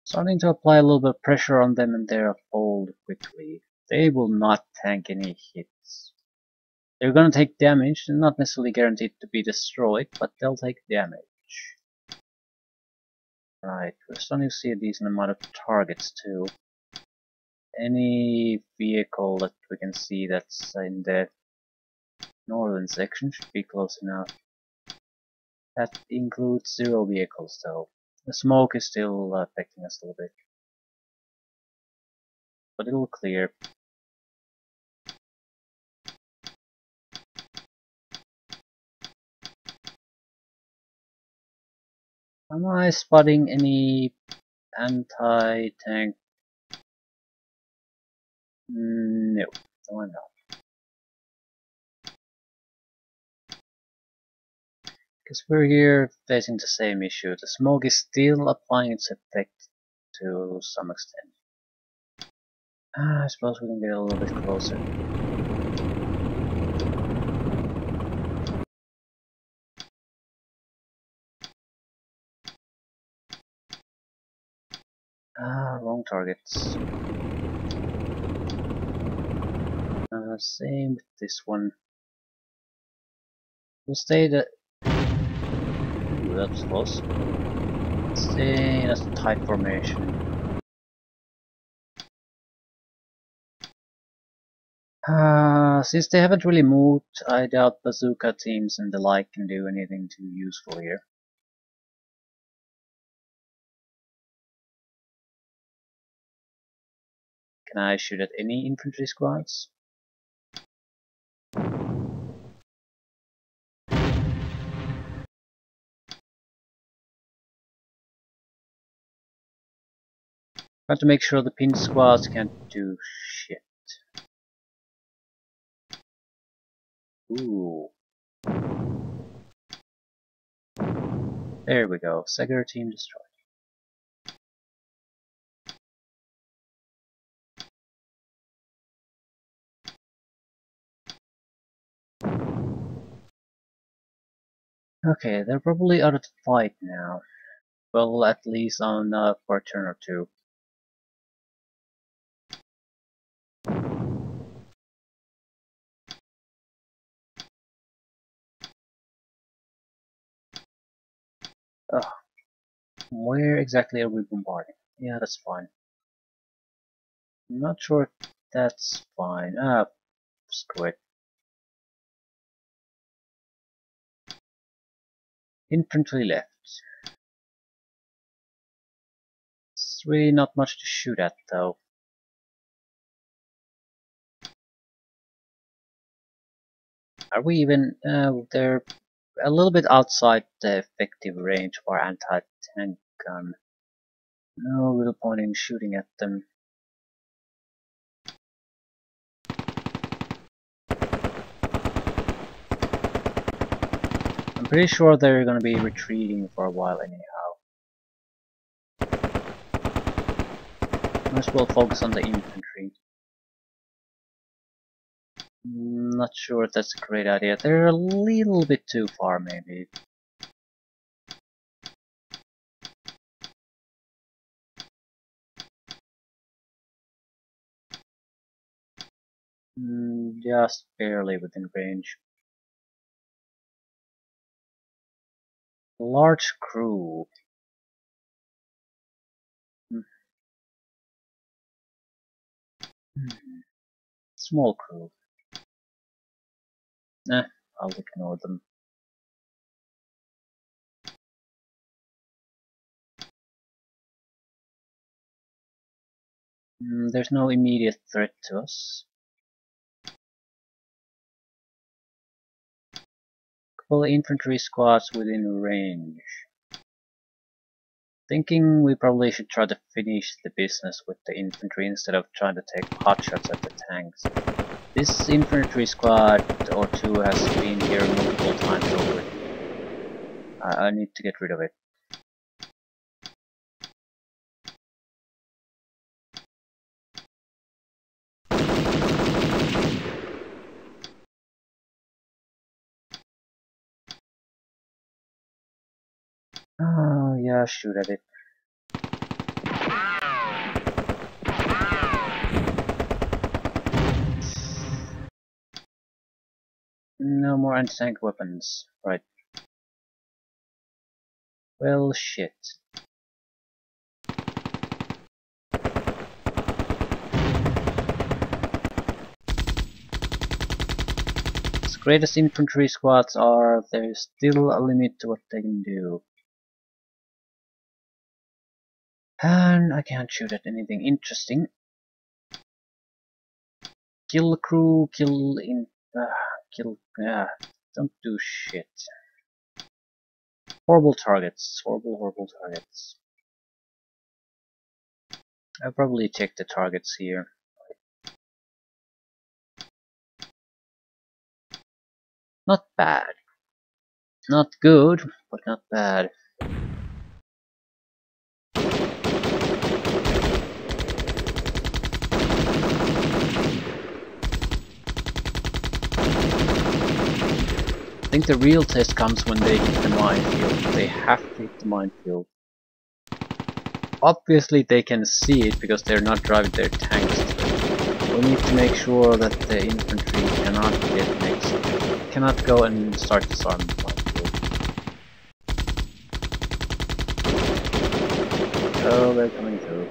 Starting to apply a little bit of pressure on them and they'll fold quickly. They will not tank any hits. They're gonna take damage, they're not necessarily guaranteed to be destroyed, but they'll take damage. Right, we're starting to see a decent amount of targets too. Any vehicle that we can see that's in the northern section should be close enough. That includes 0 vehicles though. The smoke is still affecting us a little bit. But it'll clear. Am I spotting any anti-tank? No, no I'm not. Because we're here facing the same issue. The smoke is still applying its effect to some extent. I suppose we can get a little bit closer. Wrong targets. Same with this one. We'll stay the... Ooh, that was close. Stay in a tight formation. Since they haven't really moved, I doubt bazooka teams and the like can do anything too useful here. Can I shoot at any infantry squads? Got to make sure the pinned squads can't do shit. Ooh. There we go. Segger team destroyed. Okay, they're probably out of the fight now. Well, at least on for a turn or two. Ugh. Where exactly are we bombarding? Yeah, that's fine. I'm not sure if that's fine. Screw it. Infantry left. It's really not much to shoot at though. Are we even? They're a little bit outside the effective range of our anti-tank gun. No real point in shooting at them. I'm pretty sure they're gonna be retreating for a while anyhow. Might as well focus on the infantry. Not sure if that's a great idea. They're a little bit too far, maybe. Just barely within range. Large crew. Hmm. Small crew. I'll ignore them. There's no immediate threat to us. Couple of infantry squads within range. Thinking we probably should try to finish the business with the infantry instead of trying to take potshots at the tanks. This infantry squad or two has been here multiple times already. I need to get rid of it. Oh yeah, shoot at it. No more anti-tank weapons. Right. Well, shit. As great as infantry squads are, there's still a limit to what they can do. And I can't shoot at anything interesting. Kill crew, kill in... kill... don't do shit. Horrible targets. Horrible targets. I'll probably check the targets here. Not bad. Not good, but not bad. I think the real test comes when they hit the minefield. They have to hit the minefield. Obviously they can see it because they're not driving their tanks to it. We need to make sure that the infantry cannot get next. Cannot go and start disarming the minefield. Oh, they're coming through.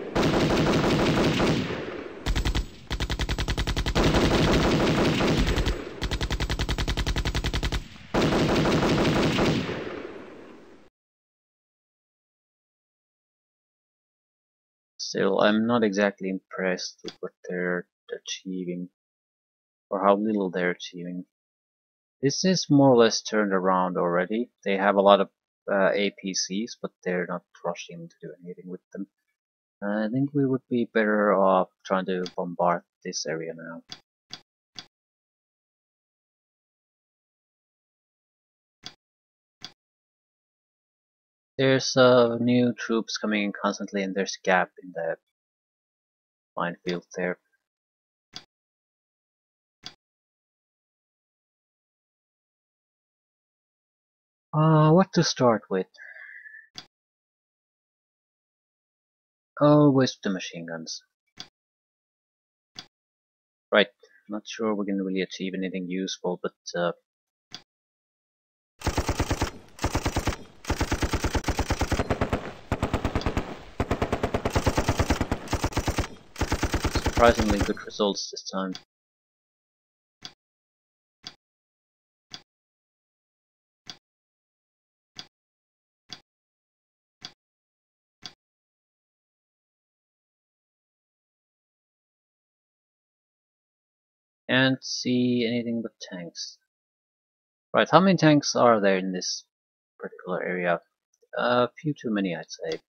Still, I'm not exactly impressed with what they're achieving, or how little they're achieving. This is more or less turned around already. They have a lot of APCs, but they're not rushing to do anything with them. I think we would be better off trying to bombard this area now. There's new troops coming in constantly, and there's a gap in the minefield there. What to start with? Always the machine guns. Right, not sure we can really achieve anything useful, but surprisingly good results this time. Can't see anything but tanks. Right, how many tanks are there in this particular area? A few too many, I'd say.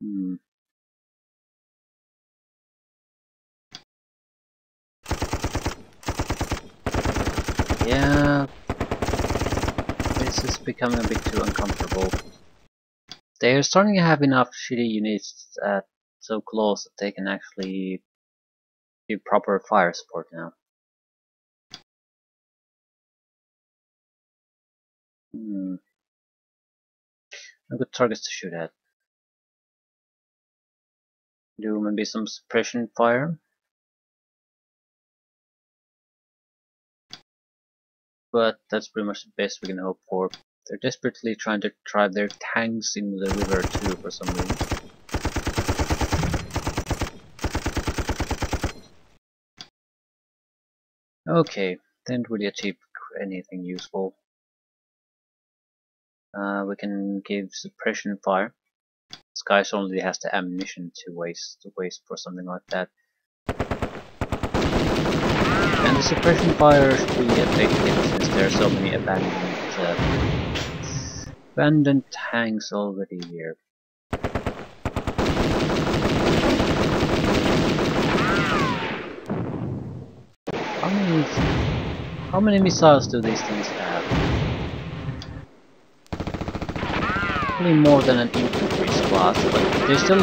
Hmm. Yeah, this is becoming a bit too uncomfortable. They're starting to have enough shitty units so close that they can actually give proper fire support now. Hmm. No good targets to shoot at. Do maybe some suppression fire? But that's pretty much the best we can hope for. They're desperately trying to drive their tanks into the river too for some reason. Okay, didn't really achieve anything useful. We can give suppression fire. This guy only has the ammunition to waste for something like that. And the suppression fire should be effective since there are so many abandoned tanks already here. How many missiles do these things have? Probably more than an infantry squad, but they're still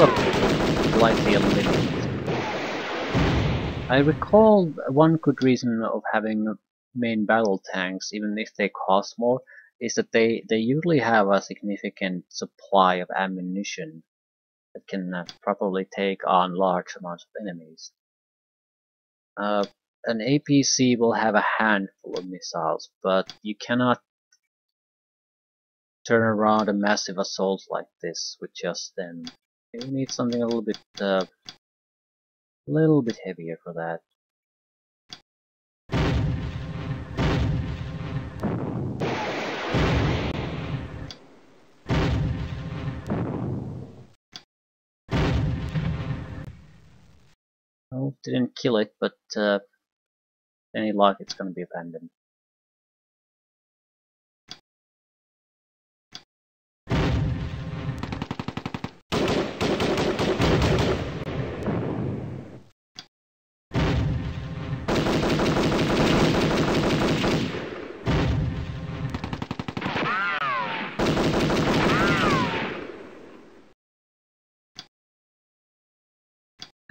likely a limit. I recall one good reason of having main battle tanks, even if they cost more, is that they usually have a significant supply of ammunition that can probably take on large amounts of enemies. An APC will have a handful of missiles, but you cannot turn around a massive assault like this with just them. You need something a little bit heavier for that. Oh, didn't kill it, but any luck, it's gonna be abandoned.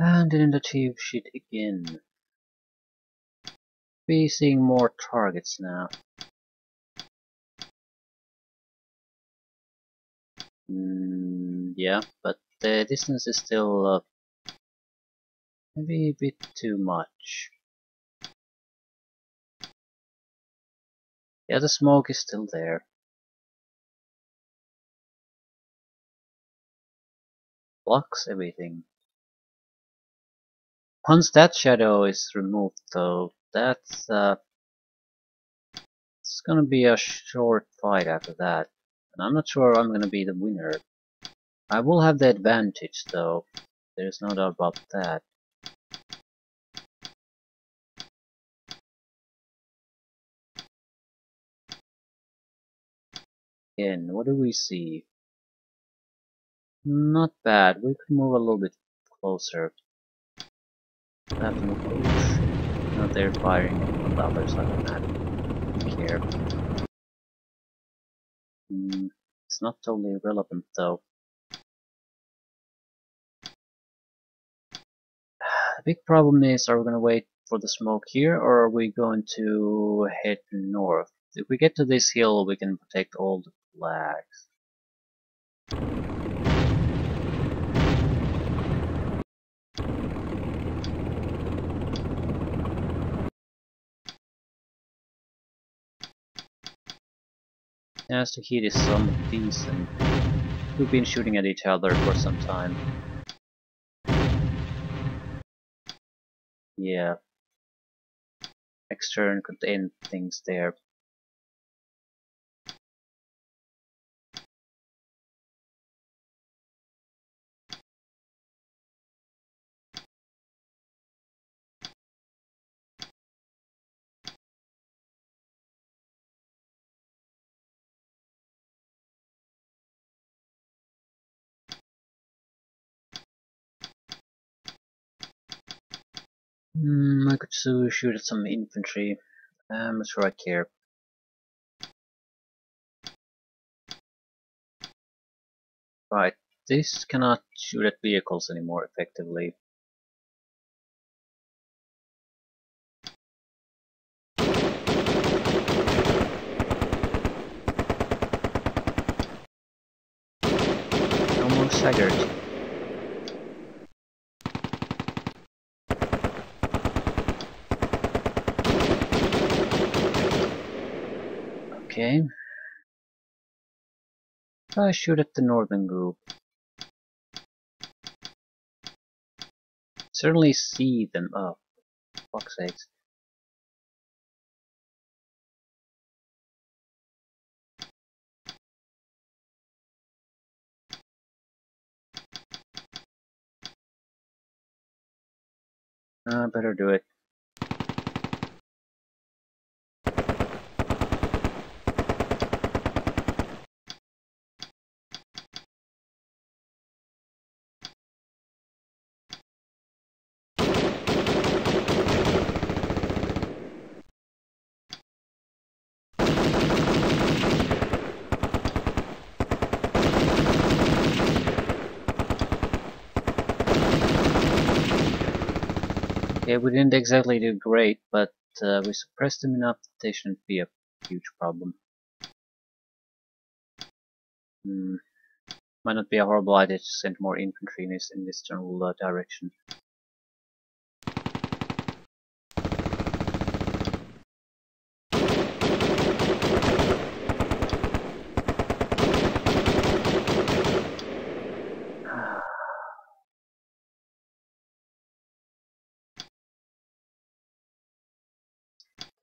And didn't achieve shit again. Be seeing more targets now. Yeah, but the distance is still maybe a bit too much. Yeah, the smoke is still there. Blocks everything. Once that shadow is removed though, it's gonna be a short fight after that. And I'm not sure I'm gonna be the winner. I will have the advantage though, there's no doubt about that. Again, what do we see? Not bad, we could move a little bit closer. Have to move close. Now they're firing on the other side of the map. Don't care. It's not totally irrelevant though. The big problem is, are we gonna wait for the smoke here, or are we going to head north? If we get to this hill, we can protect all the flags. As the heat is somewhat decent. We've been shooting at each other for some time. Yeah, next turn could end things there. I could shoot at some infantry. I'm not sure I care. Right, this cannot shoot at vehicles anymore effectively. Almost staggered. Okay. I shoot at the northern group. Certainly see them. Oh, fuck's sakes. Better do it. Okay, we didn't exactly do great, but we suppressed them enough that they shouldn't be a huge problem. Might not be a horrible idea to send more infantry in this general direction.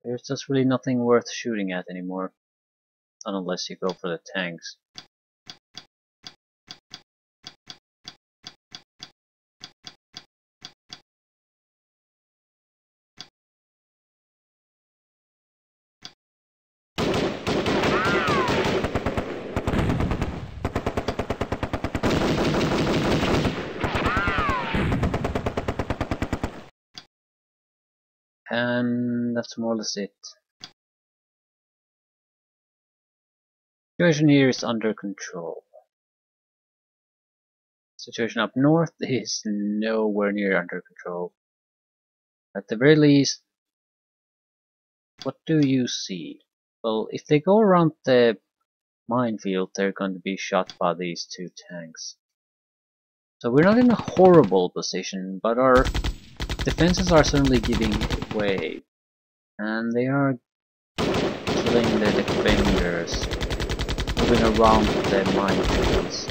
There's just really nothing worth shooting at anymore, unless you go for the tanks. And that's more or less it. Situation here is under control. Situation up north is nowhere near under control. At the very least, what do you see? Well, if they go around the minefield, they're going to be shot by these two tanks. So we're not in a horrible position, but our defenses are certainly giving way. And they are killing the defenders, moving around the minefields.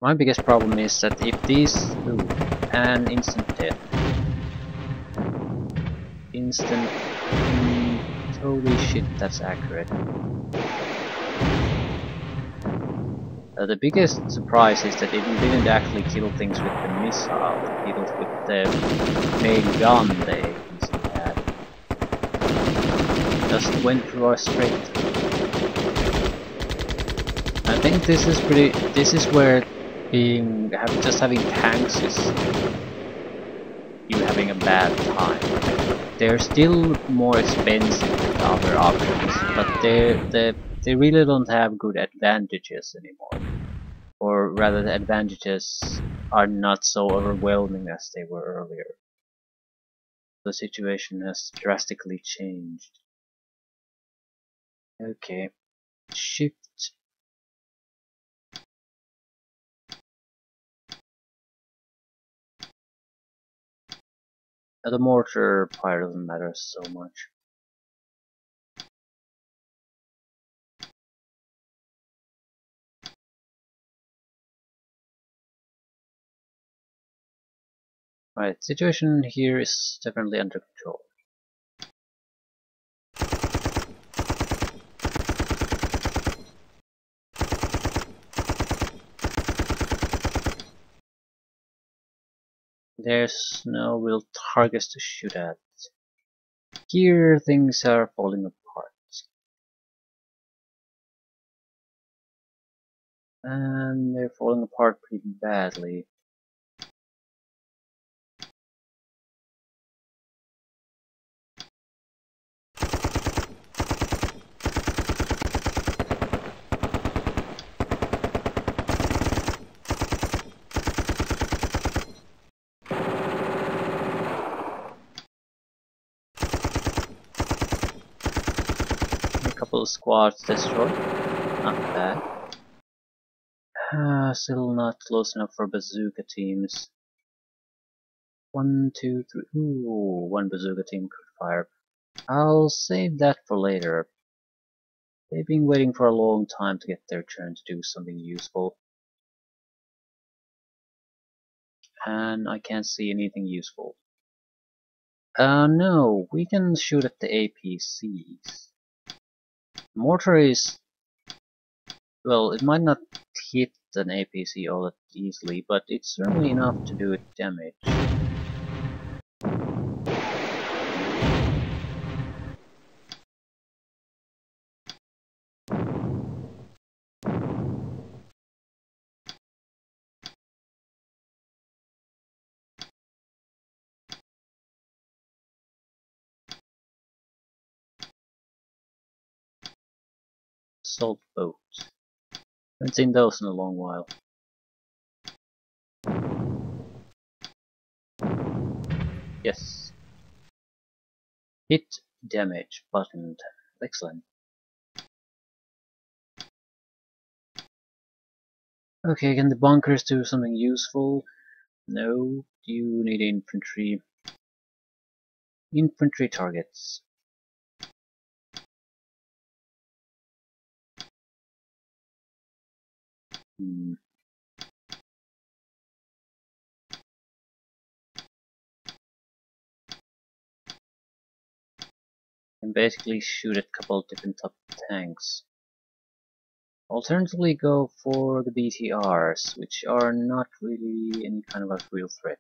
My biggest problem is that if these... Ooh, an instant death. Instant... holy shit, that's accurate. The biggest surprise is that it didn't actually kill things with the missile, it killed with the main gun they easily had. Just went through our straight through. I think this is where just having tanks is you having a bad time. They're still more expensive than other options, but they really don't have good advantages anymore. Or rather, the advantages are not so overwhelming as they were earlier. The situation has drastically changed. Okay, shift. The mortar part doesn't matter so much. Right, situation here is definitely under control. There's no real targets to shoot at. Here things are falling apart. And they're falling apart pretty badly. A couple of squads destroyed. Not bad. Still not close enough for bazooka teams. 1, 2, 3. Ooh, one bazooka team could fire. I'll save that for later. They've been waiting for a long time to get their turn to do something useful. And I can't see anything useful. No, we can shoot at the APCs. Mortar is... well, it might not hit an APC all that easily, but it's certainly enough to do it damage. Assault boats. Haven't seen those in a long while. Yes. Hit damage button. Excellent. Okay, can the bunkers do something useful? No. Do you need infantry? Infantry targets. Hmm. Can basically shoot at a couple of different type of tanks. Alternatively go for the BTRs, which are not really any kind of a real threat.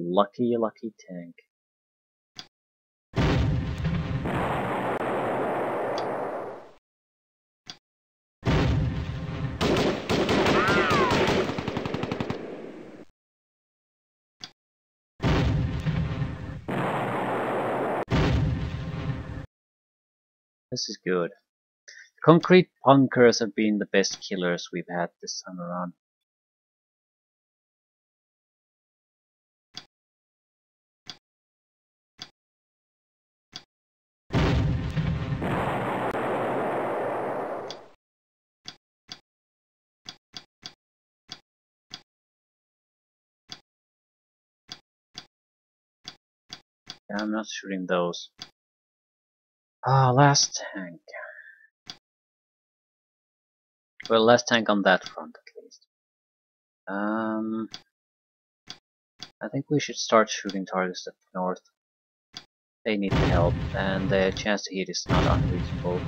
Lucky, lucky tank. This is good. Concrete bunkers have been the best killers we've had this time around. Yeah, I'm not shooting those. Last tank. Well, last tank on that front at least. I think we should start shooting targets at the north. They need the help, and the chance to hit is not unreasonable.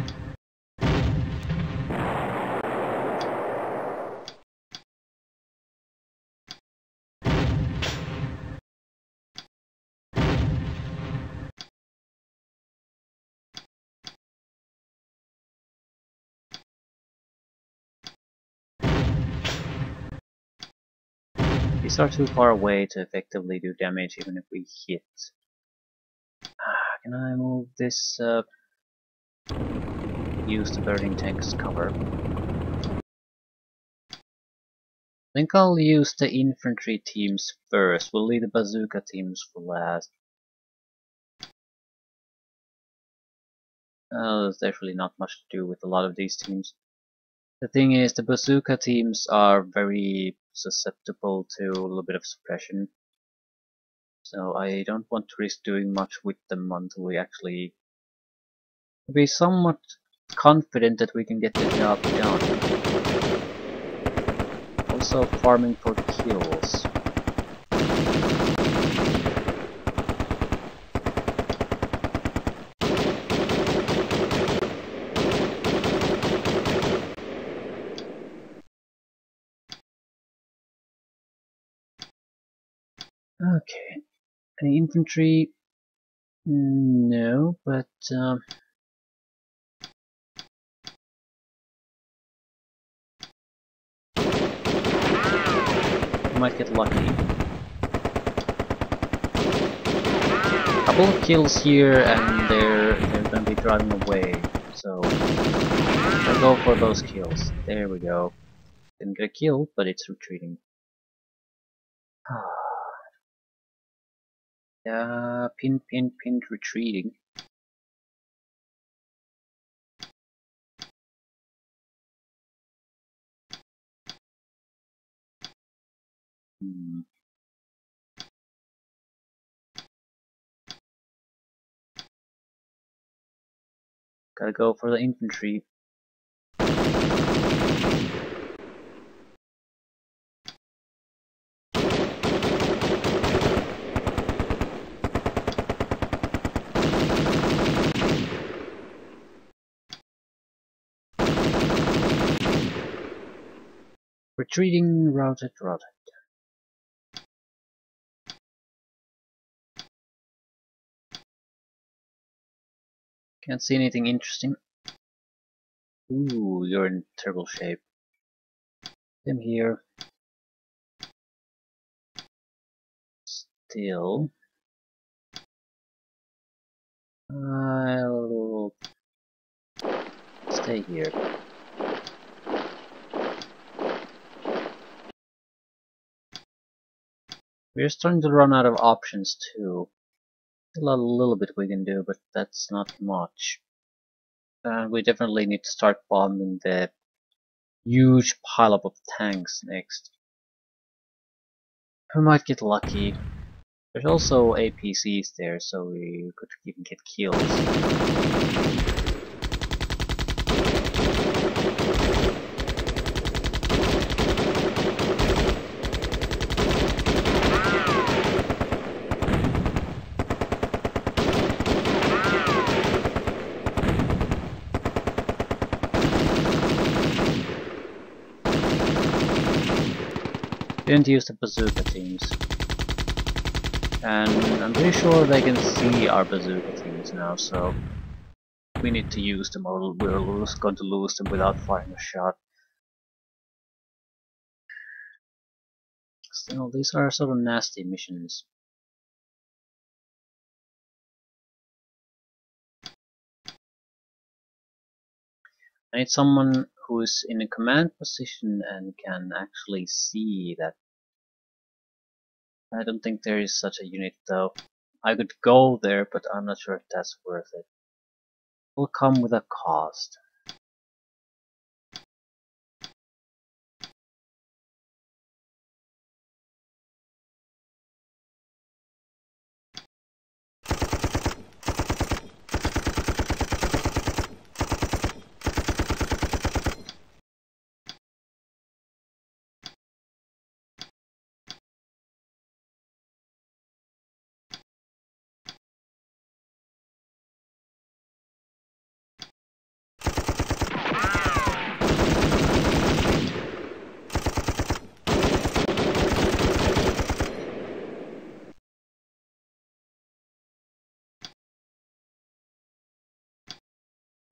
These are too far away to effectively do damage even if we hit. Can I move this use the burning tank as cover? I think I'll use the infantry teams first. We'll leave the bazooka teams for last. There's definitely not much to do with a lot of these teams. The thing is, the bazooka teams are very susceptible to a little bit of suppression. So I don't want to risk doing much with them until we actually be somewhat confident that we can get the job done. Also farming for kills. Okay, any infantry? No, but we might get lucky. Couple of kills here, and they're gonna be driving away. So I'll go for those kills. There we go. Didn't get a kill, but it's retreating. Yeah, pin, retreating. Hmm. Gotta go for the infantry. Retreating, routed. Can't see anything interesting. Ooh, you're in terrible shape. Him here. Still. I'll stay here. We're starting to run out of options too. A little bit we can do, but that's not much. We definitely need to start bombing the huge pileup of tanks next. We might get lucky. There's also APCs there, so we could even get kills. Didn't use the bazooka teams. And I'm pretty sure they can see our bazooka teams now, so we need to use them or we're going to lose them without firing a shot. Still, these are sort of nasty missions. I need someone who is in a command position and can actually see that. I don't think there is such a unit though. I could go there, but I'm not sure if that's worth it. It will come with a cost.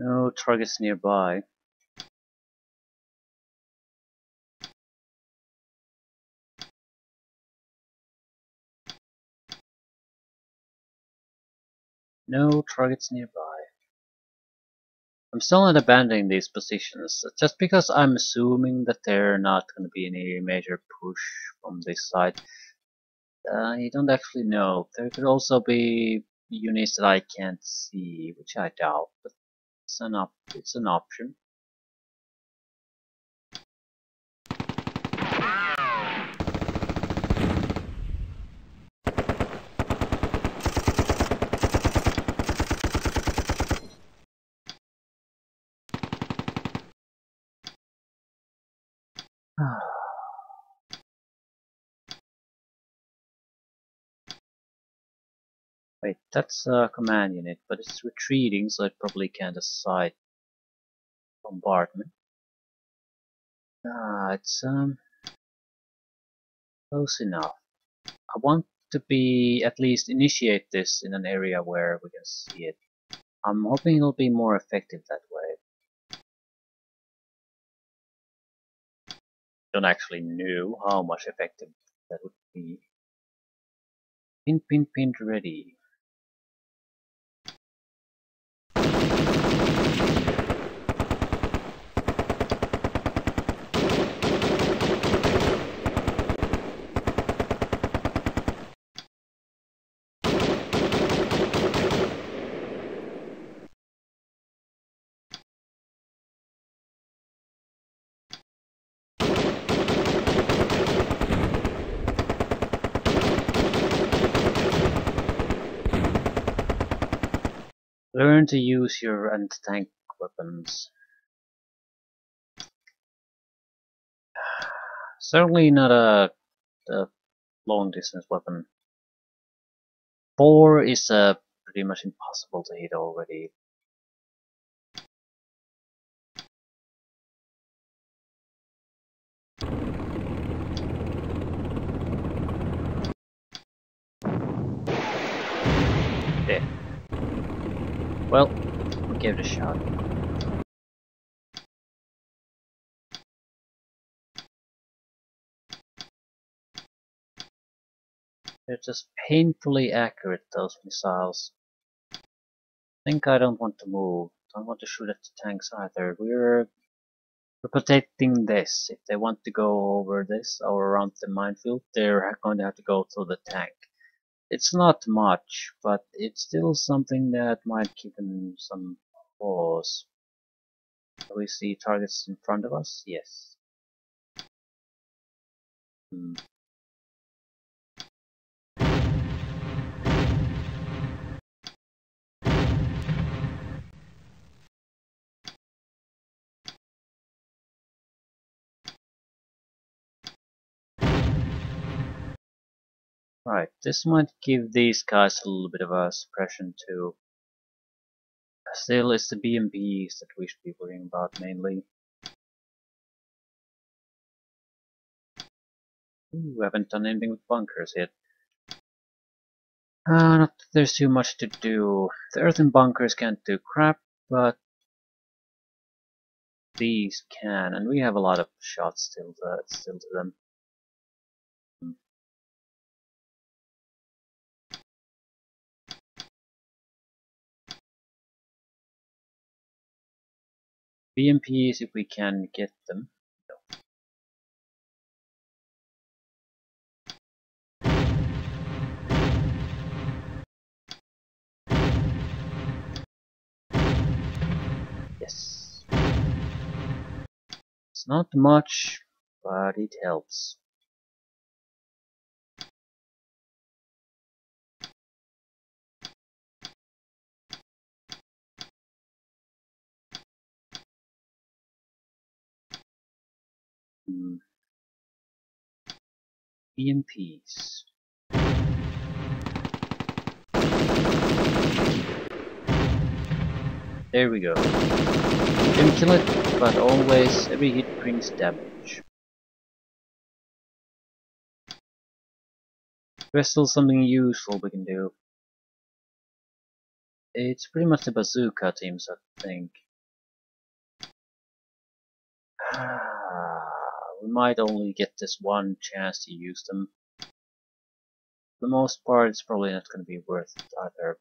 No targets nearby. No targets nearby. I'm still not abandoning these positions, just because I'm assuming that there are not going to be any major push from this side. I don't actually know. There could also be units that I can't see, which I doubt, but it's an option. Wait, that's a command unit, but it's retreating, so it probably can't decide bombardment. It's close enough. I want to be at least initiate this in an area where we can see it. I'm hoping it'll be more effective that way. Don't actually know how much effective that would be. Pin ready. Learn to use your anti-tank weapons. Certainly not a long-distance weapon. 4 is pretty much impossible to hit already. There. Well, we gave it a shot. They're just painfully accurate, those missiles. I think I don't want to move. Don't want to shoot at the tanks either. We're protecting this. If they want to go over this or around the minefield, they're going to have to go through the tank. It's not much, but it's still something that might give them some pause. Do we see targets in front of us? Yes. Right, this might give these guys a little bit of a suppression too. Still, it's the BMPs that we should be worrying about mainly. Ooh, we haven't done anything with bunkers yet. Not that there's too much to do. The earthen bunkers can't do crap, but these can, and we have a lot of shots still to them. BMPs if we can get them. Yes. It's not much, but it helps. BMPs. There we go. You can kill it, but always every hit brings damage. There's still something useful we can do. It's pretty much the bazooka teams, I think. We might only get this one chance to use them. For the most part, it's probably not going to be worth it either.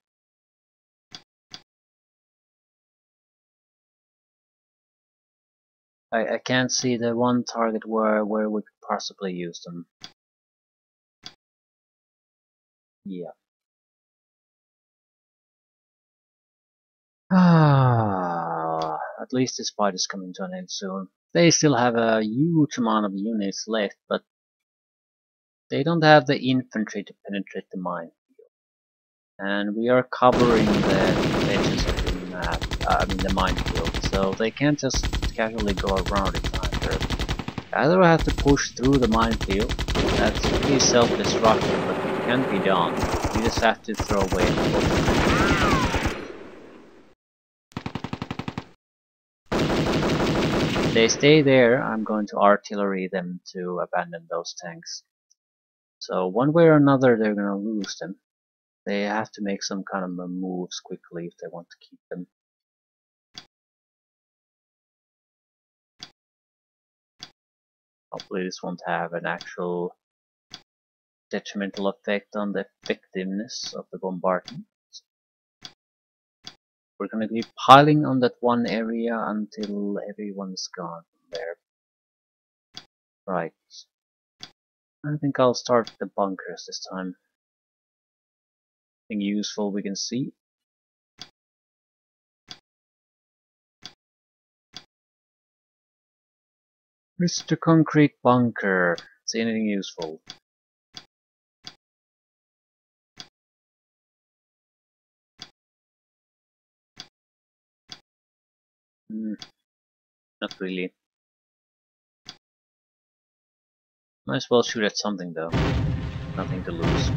I can't see the one target where we could possibly use them. Yeah. At least this fight is coming to an end soon. They still have a huge amount of units left, but they don't have the infantry to penetrate the minefield. And we are covering the edges of the map, the minefield, so they can't just casually go around it either. Either I have to push through the minefield, that's pretty self-destructive, but can't be done. We just have to throw away a If they stay there, I'm going to artillery them to abandon those tanks. So one way or another, they're gonna lose them. They have to make some kind of moves quickly if they want to keep them. Hopefully this won't have an actual detrimental effect on the effectiveness of the bombardment. We're gonna be piling on that one area until everyone's gone from there. Right. I think I'll start the bunkers this time. Anything useful we can see. Mr. Concrete Bunker. See anything useful? Not really. Might as well shoot at something though. Nothing to lose.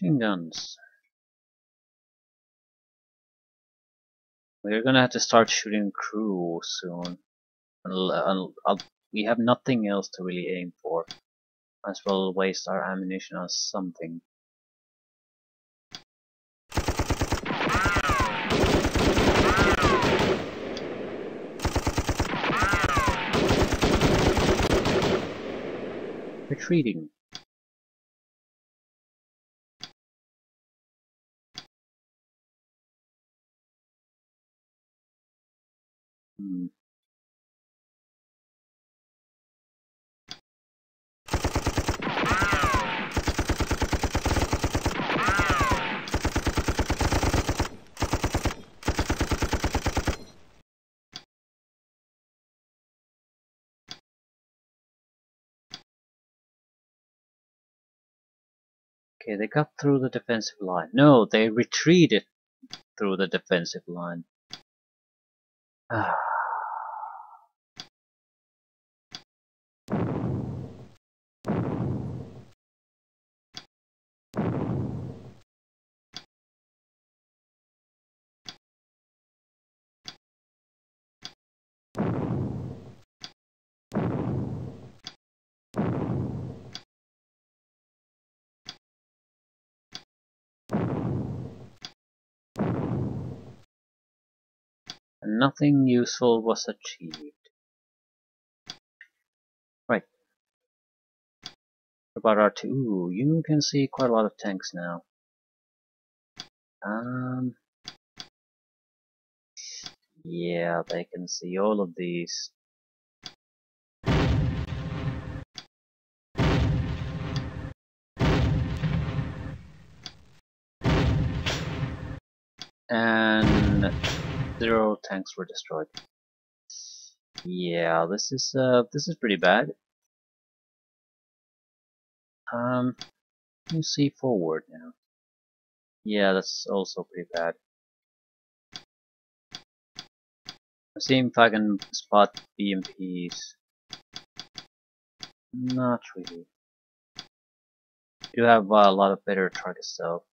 Machine guns. We're gonna have to start shooting crew soon. We have nothing else to really aim for. Might as well waste our ammunition on something. Retreating. Okay, they got through the defensive line. No, they retreated through the defensive line. Nothing useful was achieved. Right. What about R2? Ooh, you can see quite a lot of tanks now. Yeah, they can see all of these. And 0 tanks were destroyed. Yeah, this is pretty bad. You see forward now. Yeah, that's also pretty bad. Let's see if I can spot BMPs. Not really. You have a lot of better targets though.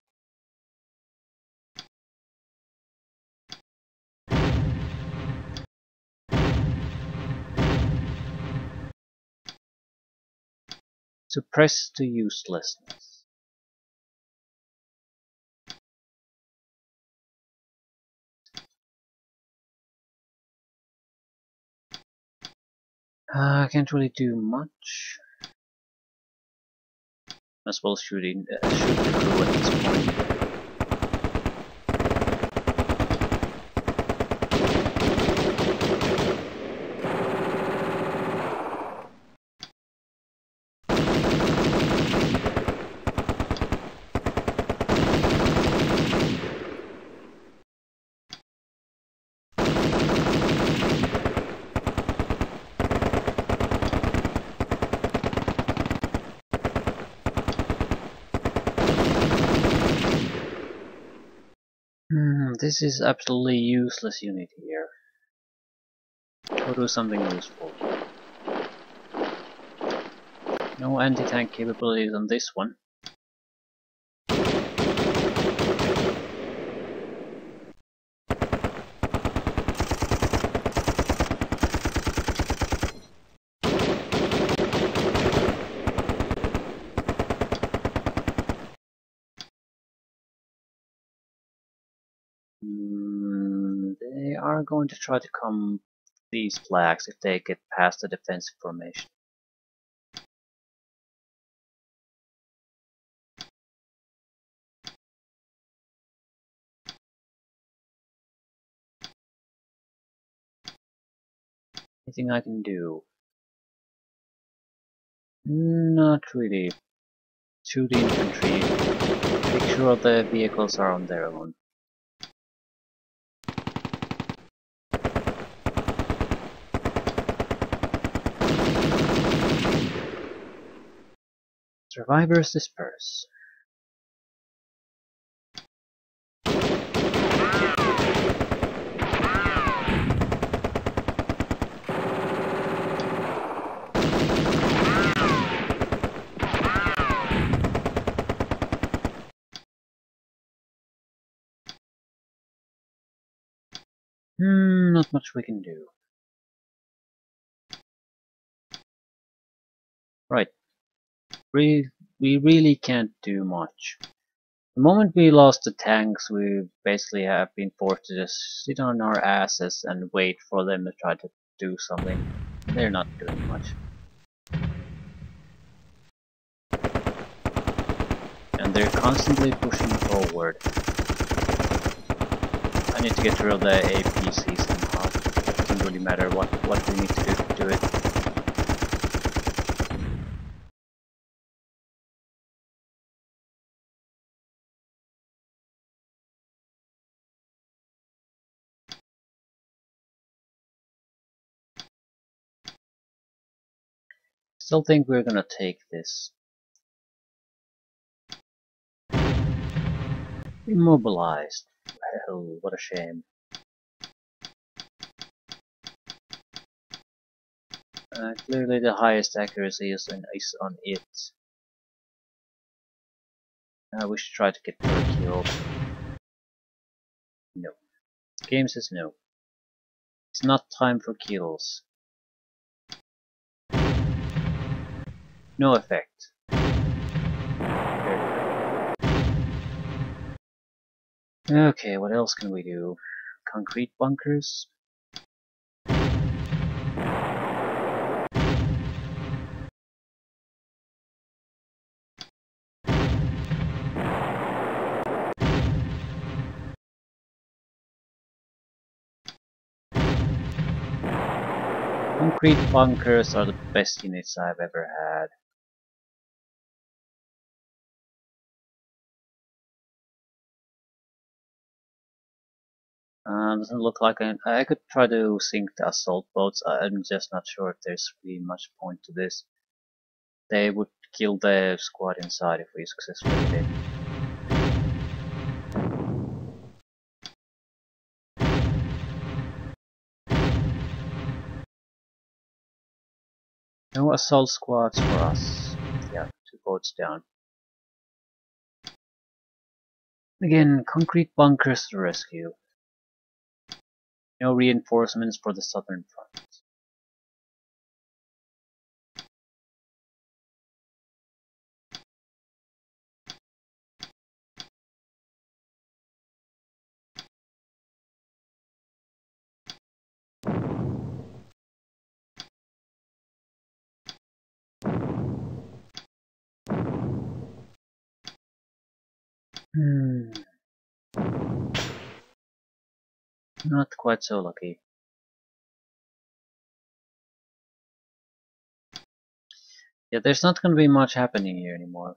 Suppress to uselessness. I can't really do much. As well shoot the crew at this point. This is absolutely useless unit here. Go do something useful. No anti-tank capabilities on this one. They are going to try to come these flags if they get past the defensive formation. Anything I can do? Not really. Shoot the infantry. Make sure the vehicles are on their own. Survivors disperse. Not much we can do. Right. We really can't do much. The moment we lost the tanks, we basically have been forced to just sit on our asses and wait for them to try to do something. They're not doing much. And they're constantly pushing forward. I need to get rid of the APC somehow. It doesn't really matter what we need to do to do it. Still think we're gonna take this. Immobilized. Hell, what a shame. Clearly the highest accuracy is on it. We should try to get per kill. No. Game says no. It's not time for kills. No effect. Okay, what else can we do? Concrete bunkers? Concrete bunkers are the best units I've ever had. Doesn't look like I could try to sink the assault boats. I'm just not sure if there's really much point to this. They would kill the squad inside if we successfully did. No assault squads for us. Yeah, 2 boats down. Again, concrete bunkers to rescue. No reinforcements for the southern front. Not quite so lucky. Yeah, there's not going to be much happening here anymore.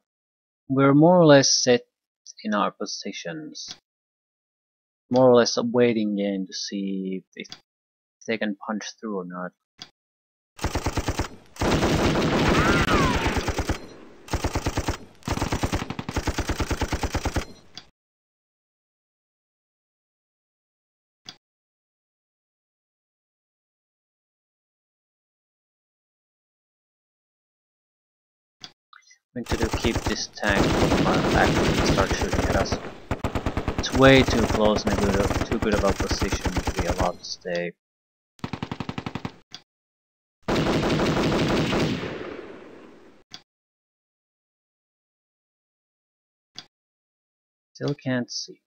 We're more or less set in our positions. More or less a waiting game to see if they can punch through or not. What to do, keep this tank from actually start shooting at us. It's way too close and too good of a position to be allowed to stay. Still can't see.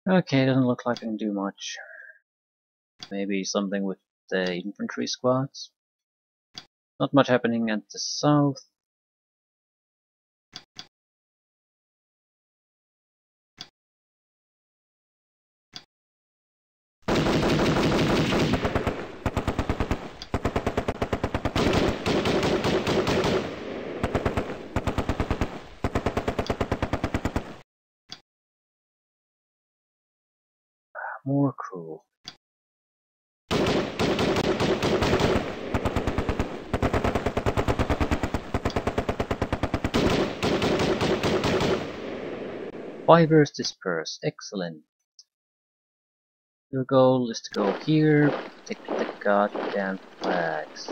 Okay, doesn't look like I can do much. Maybe something with the infantry squads. Not much happening at the south. More crew. Fibers disperse. Excellent. Your goal is to go here, take the goddamn flags.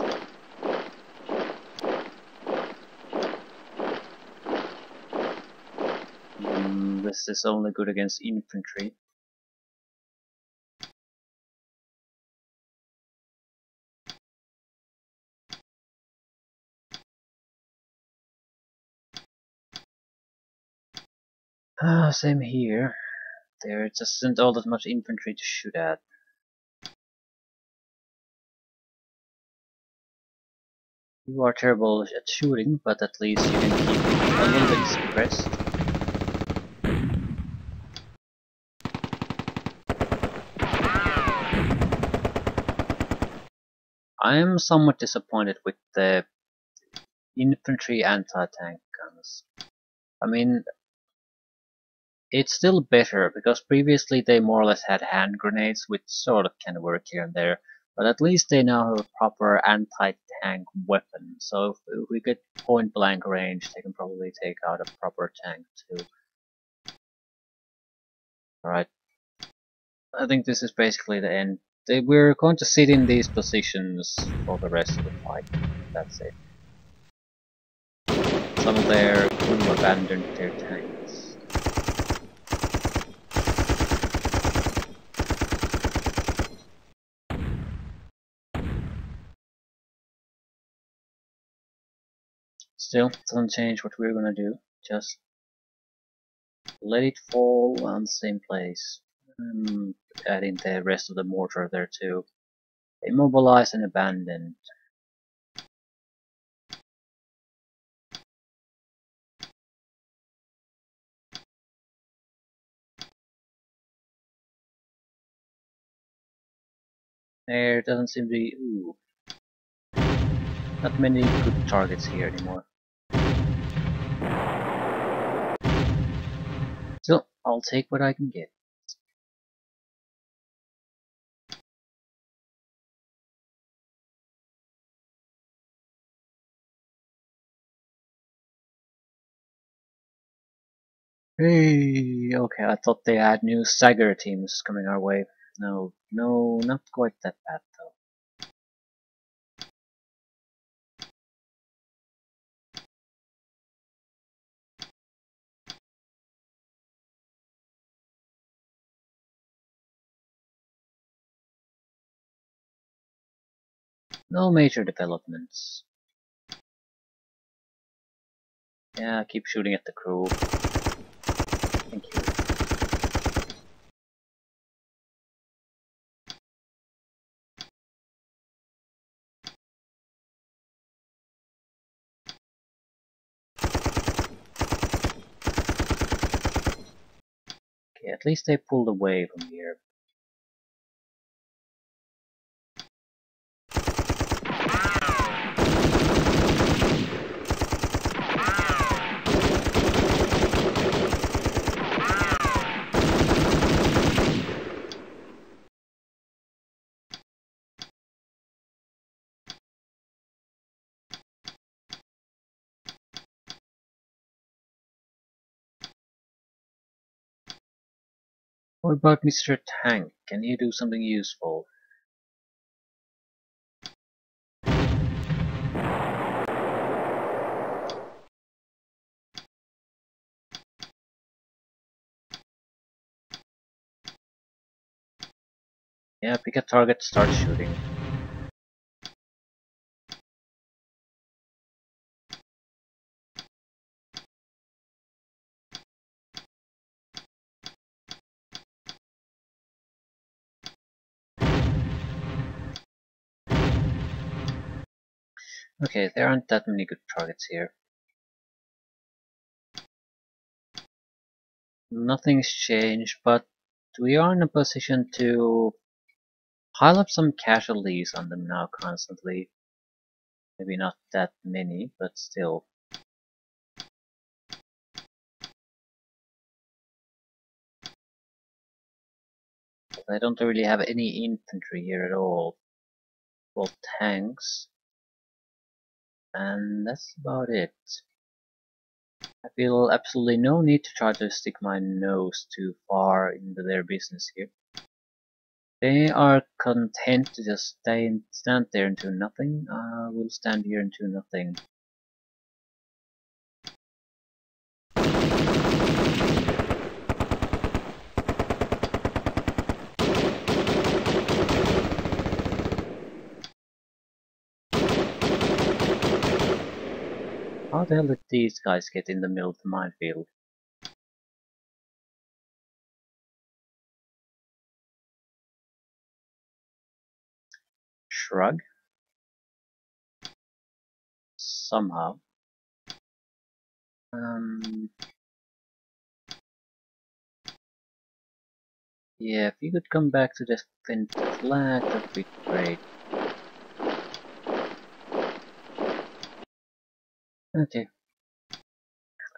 This is only good against infantry. Same here. There just isn't all that much infantry to shoot at. You are terrible at shooting, but at least you can keep it a little bit suppressed. I am somewhat disappointed with the infantry anti-tank guns. I mean, it's still better, because previously they more or less had hand grenades, which sort of can work here and there, but at least they now have a proper anti-tank weapon, so if we get point-blank range, they can probably take out a proper tank too. Alright, I think this is basically the end. We're going to sit in these positions for the rest of the fight. That's it. Some of their crew abandoned their tanks. Still, doesn't change what we're gonna do. Just let it fall on the same place. Adding the rest of the mortar there too. Immobilized and abandoned. There doesn't seem to be not many good targets here anymore. So I'll take what I can get. Hey, okay, I thought they had new Stagger teams coming our way. No, not quite that bad though. No major developments. Yeah, keep shooting at the crew. Thank you. Okay, at least they pulled away from here. What about Mr. Tank? Can you do something useful? Yeah, pick a target, start shooting. Okay, there aren't that many good targets here. Nothing's changed, but we are in a position to pile up some casualties on them now constantly. Maybe not that many, but still. I don't really have any infantry here at all. Well, tanks. And that's about it. I feel absolutely no need to try to stick my nose too far into their business here. They are content to just stand there and do nothing. We'll stand here and do nothing. How the hell did these guys get in the middle of the minefield? Shrug? Somehow. Yeah, if you could come back to the flag, that'd be great. Okay.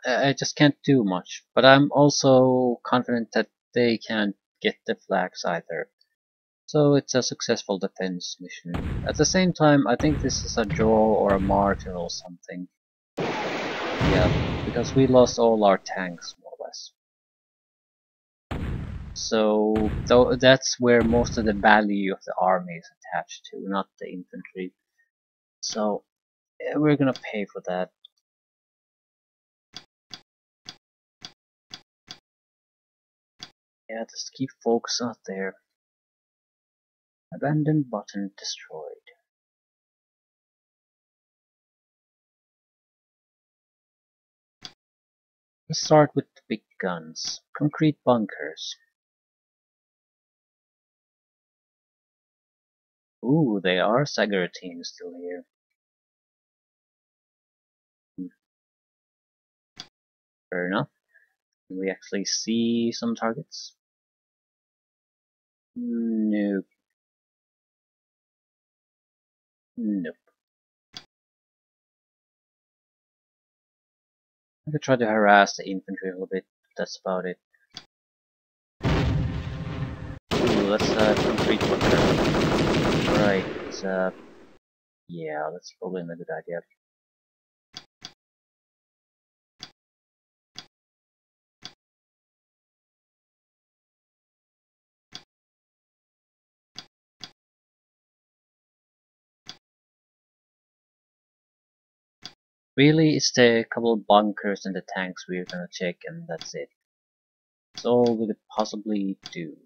I just can't do much, but I'm also confident that they can't get the flags either. So it's a successful defense mission. At the same time, I think this is a draw or a martyr or something. Yeah, because we lost all our tanks, more or less. So that's where most of the value of the army is attached to, not the infantry. So yeah, we're gonna pay for that. Yeah, just keep folks out there. Abandoned button destroyed. Let's start with the big guns. Concrete bunkers. Ooh, they are Sagara teams still here. Fair enough. Can we actually see some targets? Nope. Nope. I could try to harass the infantry a little bit. That's about it. Ooh, that's a concrete bunker. Right. Yeah, that's probably not a good idea. Really, it's the couple of bunkers and the tanks we're gonna check, and that's it. That's all we could possibly do.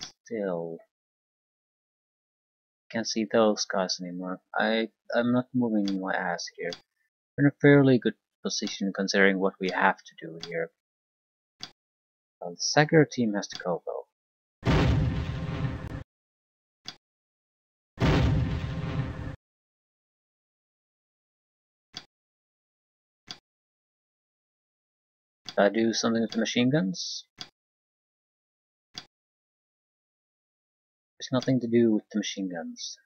Still, can't see those guys anymore. I'm not moving my ass here. We're in a fairly good position considering what we have to do here. Well, the Sagger team has to go though. Should I do something with the machine guns? There's nothing to do with the machine guns.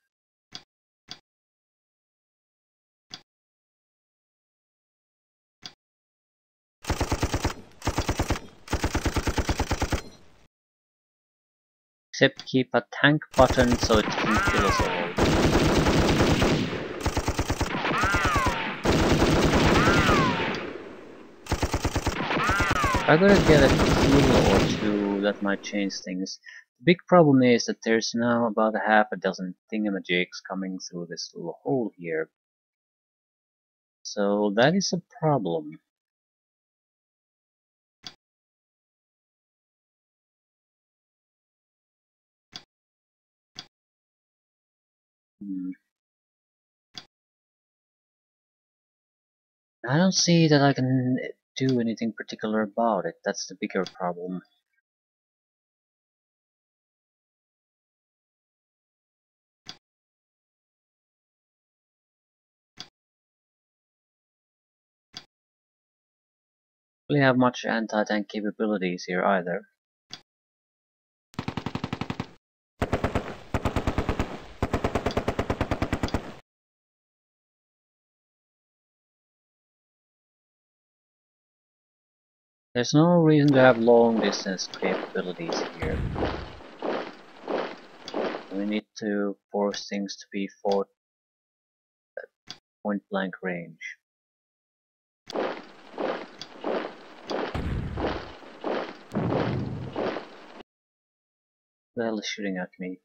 Except keep a tank button so it can kill us all. If I gotta get a kill or two, that might change things. The big problem is that there's now about half a dozen thingamajigs coming through this little hole here. So that is a problem. Hmm. I don't see that I can do anything particular about it. That's the bigger problem. Really have much anti-tank capabilities here either. There's no reason to have long distance capabilities here. We need to force things to be fought at point blank range. The hell is shooting at me?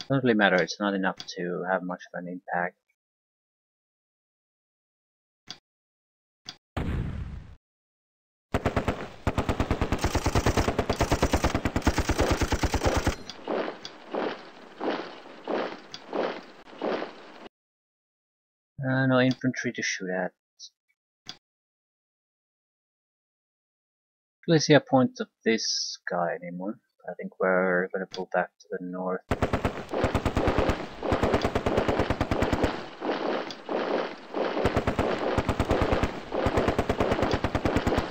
Doesn't really matter, it's not enough to have much of an impact. No infantry to shoot at. Really see a point of this guy anymore. I think we're gonna pull back to the north.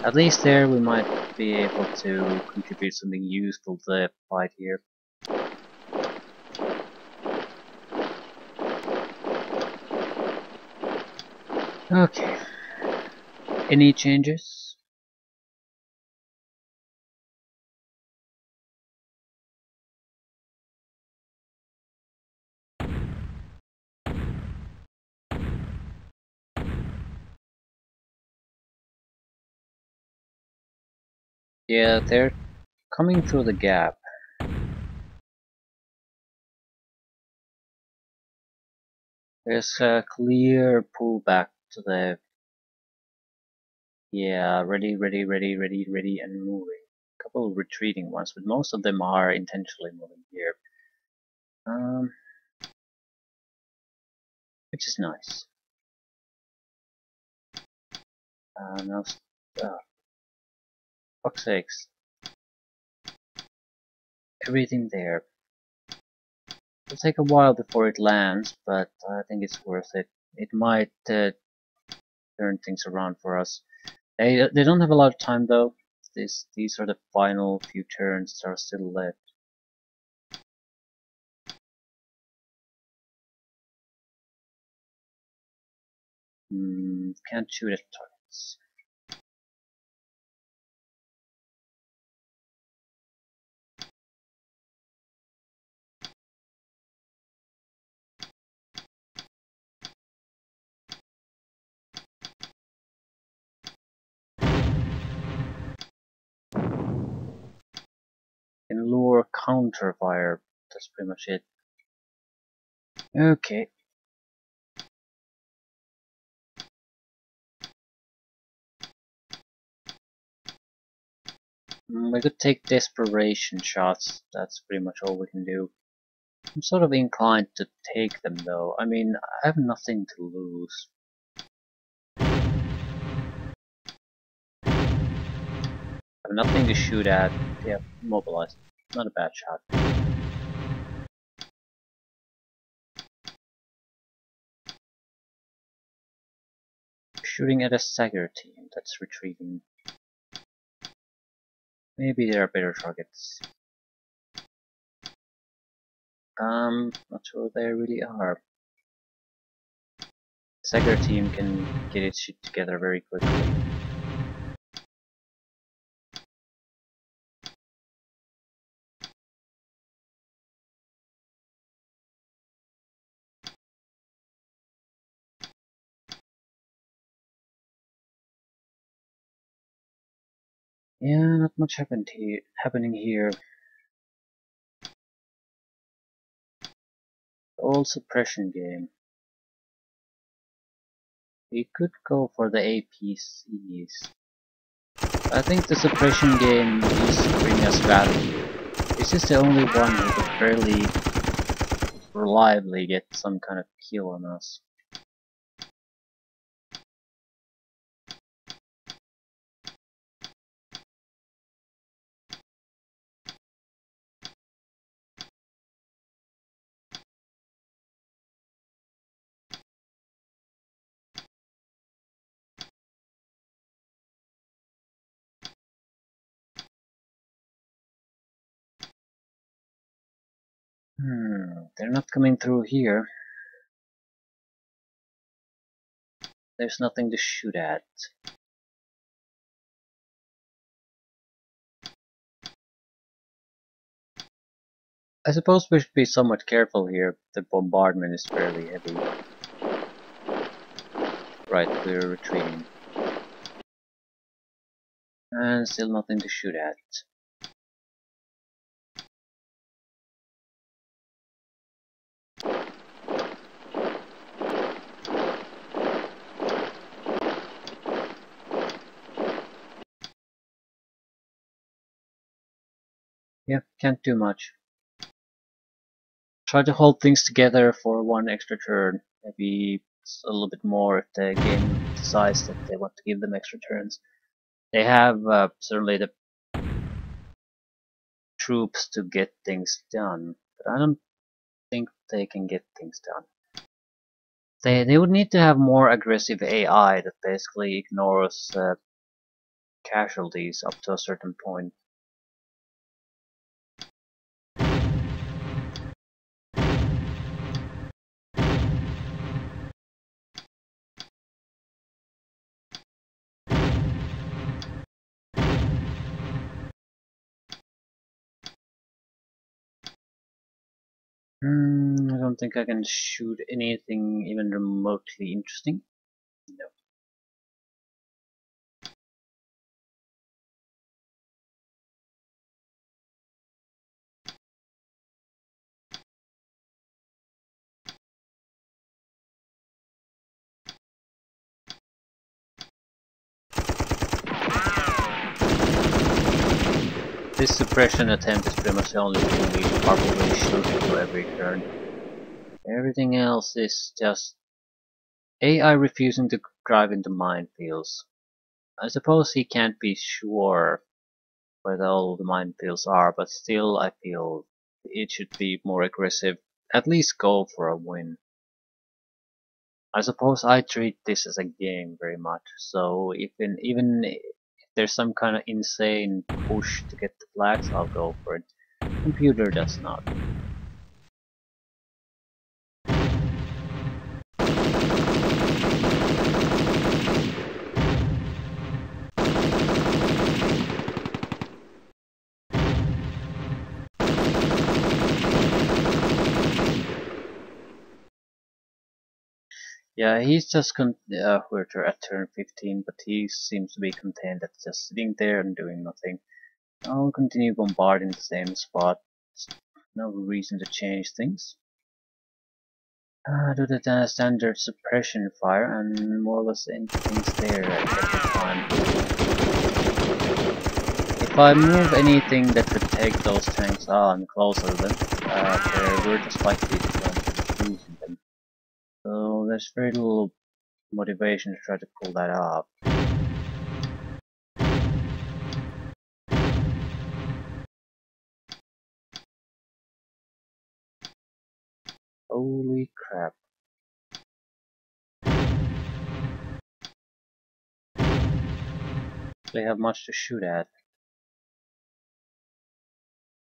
At least there we might be able to contribute something useful to the fight here. Okay. Any changes? Yeah, they're coming through the gap. There's a clear pullback to the... Yeah, ready, and moving. A couple of retreating ones, but most of them are intentionally moving here. Which is nice. Now, fuck's sakes. Everything there. It'll take a while before it lands, but I think it's worth it. It might turn things around for us. They don't have a lot of time though. These are the final few turns that are still left. Can't shoot at targets. Can lure counter fire. That's pretty much it. Okay. We could take desperation shots. That's pretty much all we can do. I'm sort of inclined to take them though. I mean, I have nothing to lose. I have nothing to shoot at. Yeah, mobilized. Not a bad shot. Shooting at a stagger team that's retreating. Maybe there are better targets. Not sure they really are. Stagger team can get its shit together very quickly. Yeah, not much happening here. Old suppression game. We could go for the APCs. I think the suppression game is bringing us value. This is the only one who could fairly reliably get some kind of kill on us. They're not coming through here. There's nothing to shoot at. I suppose we should be somewhat careful here. The bombardment is fairly heavy. Right, we're retreating. And still nothing to shoot at. Yeah, can't do much. Try to hold things together for one extra turn. Maybe a little bit more if the game decides that they want to give them extra turns. They have certainly the troops to get things done, but I don't think they can get things done. They would need to have more aggressive AI that basically ignores casualties up to a certain point. I don't think I can shoot anything even remotely interesting. No. This suppression attempt is pretty much the only thing we probably should do every turn. Everything else is just AI refusing to drive into minefields. I suppose he can't be sure where all the minefields are, but still I feel it should be more aggressive. At least go for a win. I suppose I treat this as a game very much, so even if there's some kind of insane push to get the flags, I'll go for it. Computer does not. Yeah, he's just we're at turn 15, but he seems to be content at just sitting there and doing nothing. I'll continue bombarding the same spot. No reason to change things. Do the standard suppression fire and more or less end things there at every time. If I move anything that could take those tanks on closer, then we're just likely to come losing them. So there's very little motivation to try to pull that off. Holy crap. They have much to shoot at.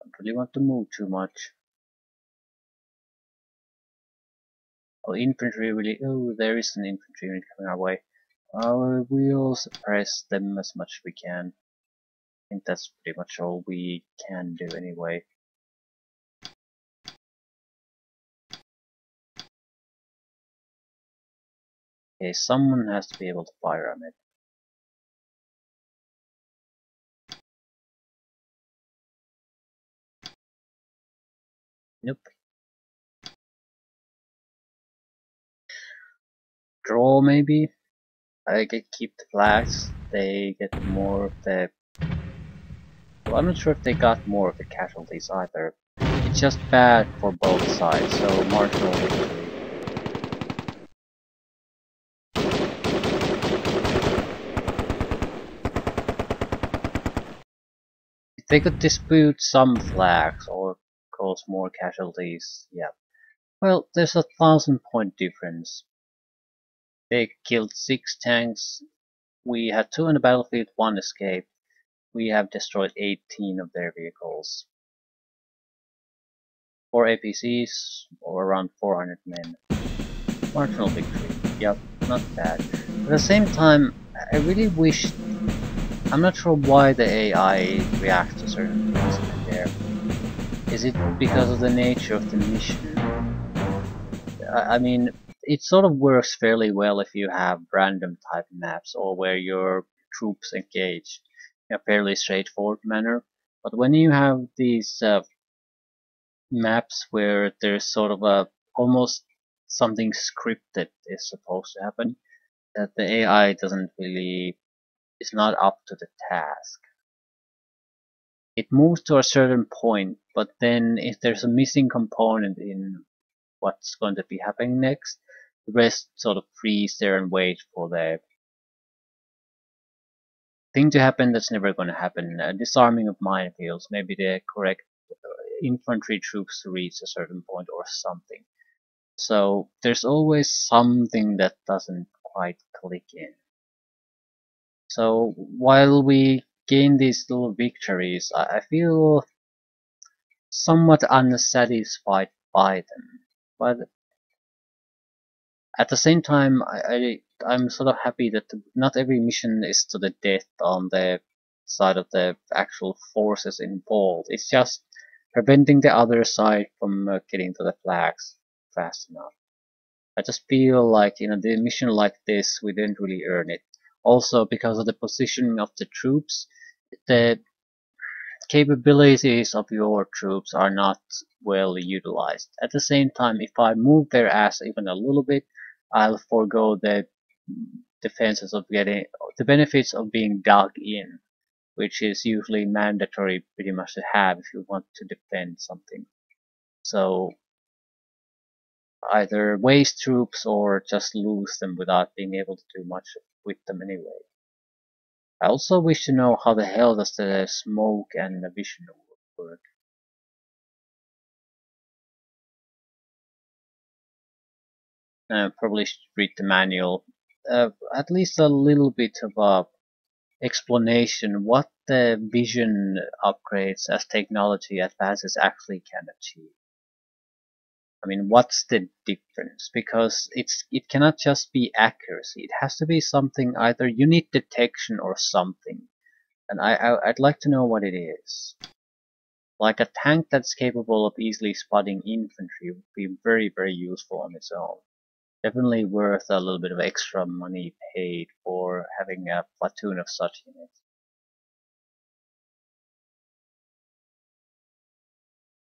Don't really want to move too much. Oh, infantry really. Oh, there is an infantry unit coming our way. We'll suppress them as much as we can. I think that's pretty much all we can do anyway. Okay, someone has to be able to fire on it. Nope. Draw maybe? I get keep the flags. They get more of the So I'm not sure if they got more of the casualties either. It's just bad for both sides, so marginal victory. If they could dispute some flags or cause more casualties, yeah. Well, there's a 1,000-point difference. They killed 6 tanks, we had 2 on the battlefield, 1 escaped. We have destroyed 18 of their vehicles. 4 APCs, or around 400 men. Marginal victory, yep, not bad. At the same time, I really wish... I'm not sure why the AI reacts to certain things in there. Is it because of the nature of the mission? I mean, it sort of works fairly well if you have random type maps or where your troops engage in a fairly straightforward manner. But when you have these maps where there's sort of a almost something scripted is supposed to happen, that the AI doesn't really is not up to the task. It moves to a certain point, but then if there's a missing component in what's going to be happening next, the rest sort of freeze there and wait for the thing to happen that's never going to happen. Disarming of minefields, maybe the correct infantry troops to reach a certain point or something. So there's always something that doesn't quite click in. So while we gain these little victories, I feel somewhat unsatisfied by them. But at the same time, I'm sort of happy that not every mission is to the death on the side of the actual forces involved. It's just preventing the other side from getting to the flags fast enough. I just feel like the mission like this, we didn't really earn it. Also, because of the positioning of the troops, the capabilities of your troops are not well utilized. At the same time, if I move their ass even a little bit, I'll forego the defenses of getting the benefits of being dug in, which is usually mandatory pretty much to have if you want to defend something. So either waste troops or just lose them without being able to do much with them anyway. I also wish to know how the hell does the smoke and the vision work. Probably should read the manual. At least a little bit of a explanation what the vision upgrades as technology advances actually can achieve. I mean, what's the difference? Because it cannot just be accuracy. It has to be something, either unit detection or something. And I'd like to know what it is. Like a tank that's capable of easily spotting infantry would be very, very useful on its own. Definitely worth a little bit of extra money paid for having a platoon of such units.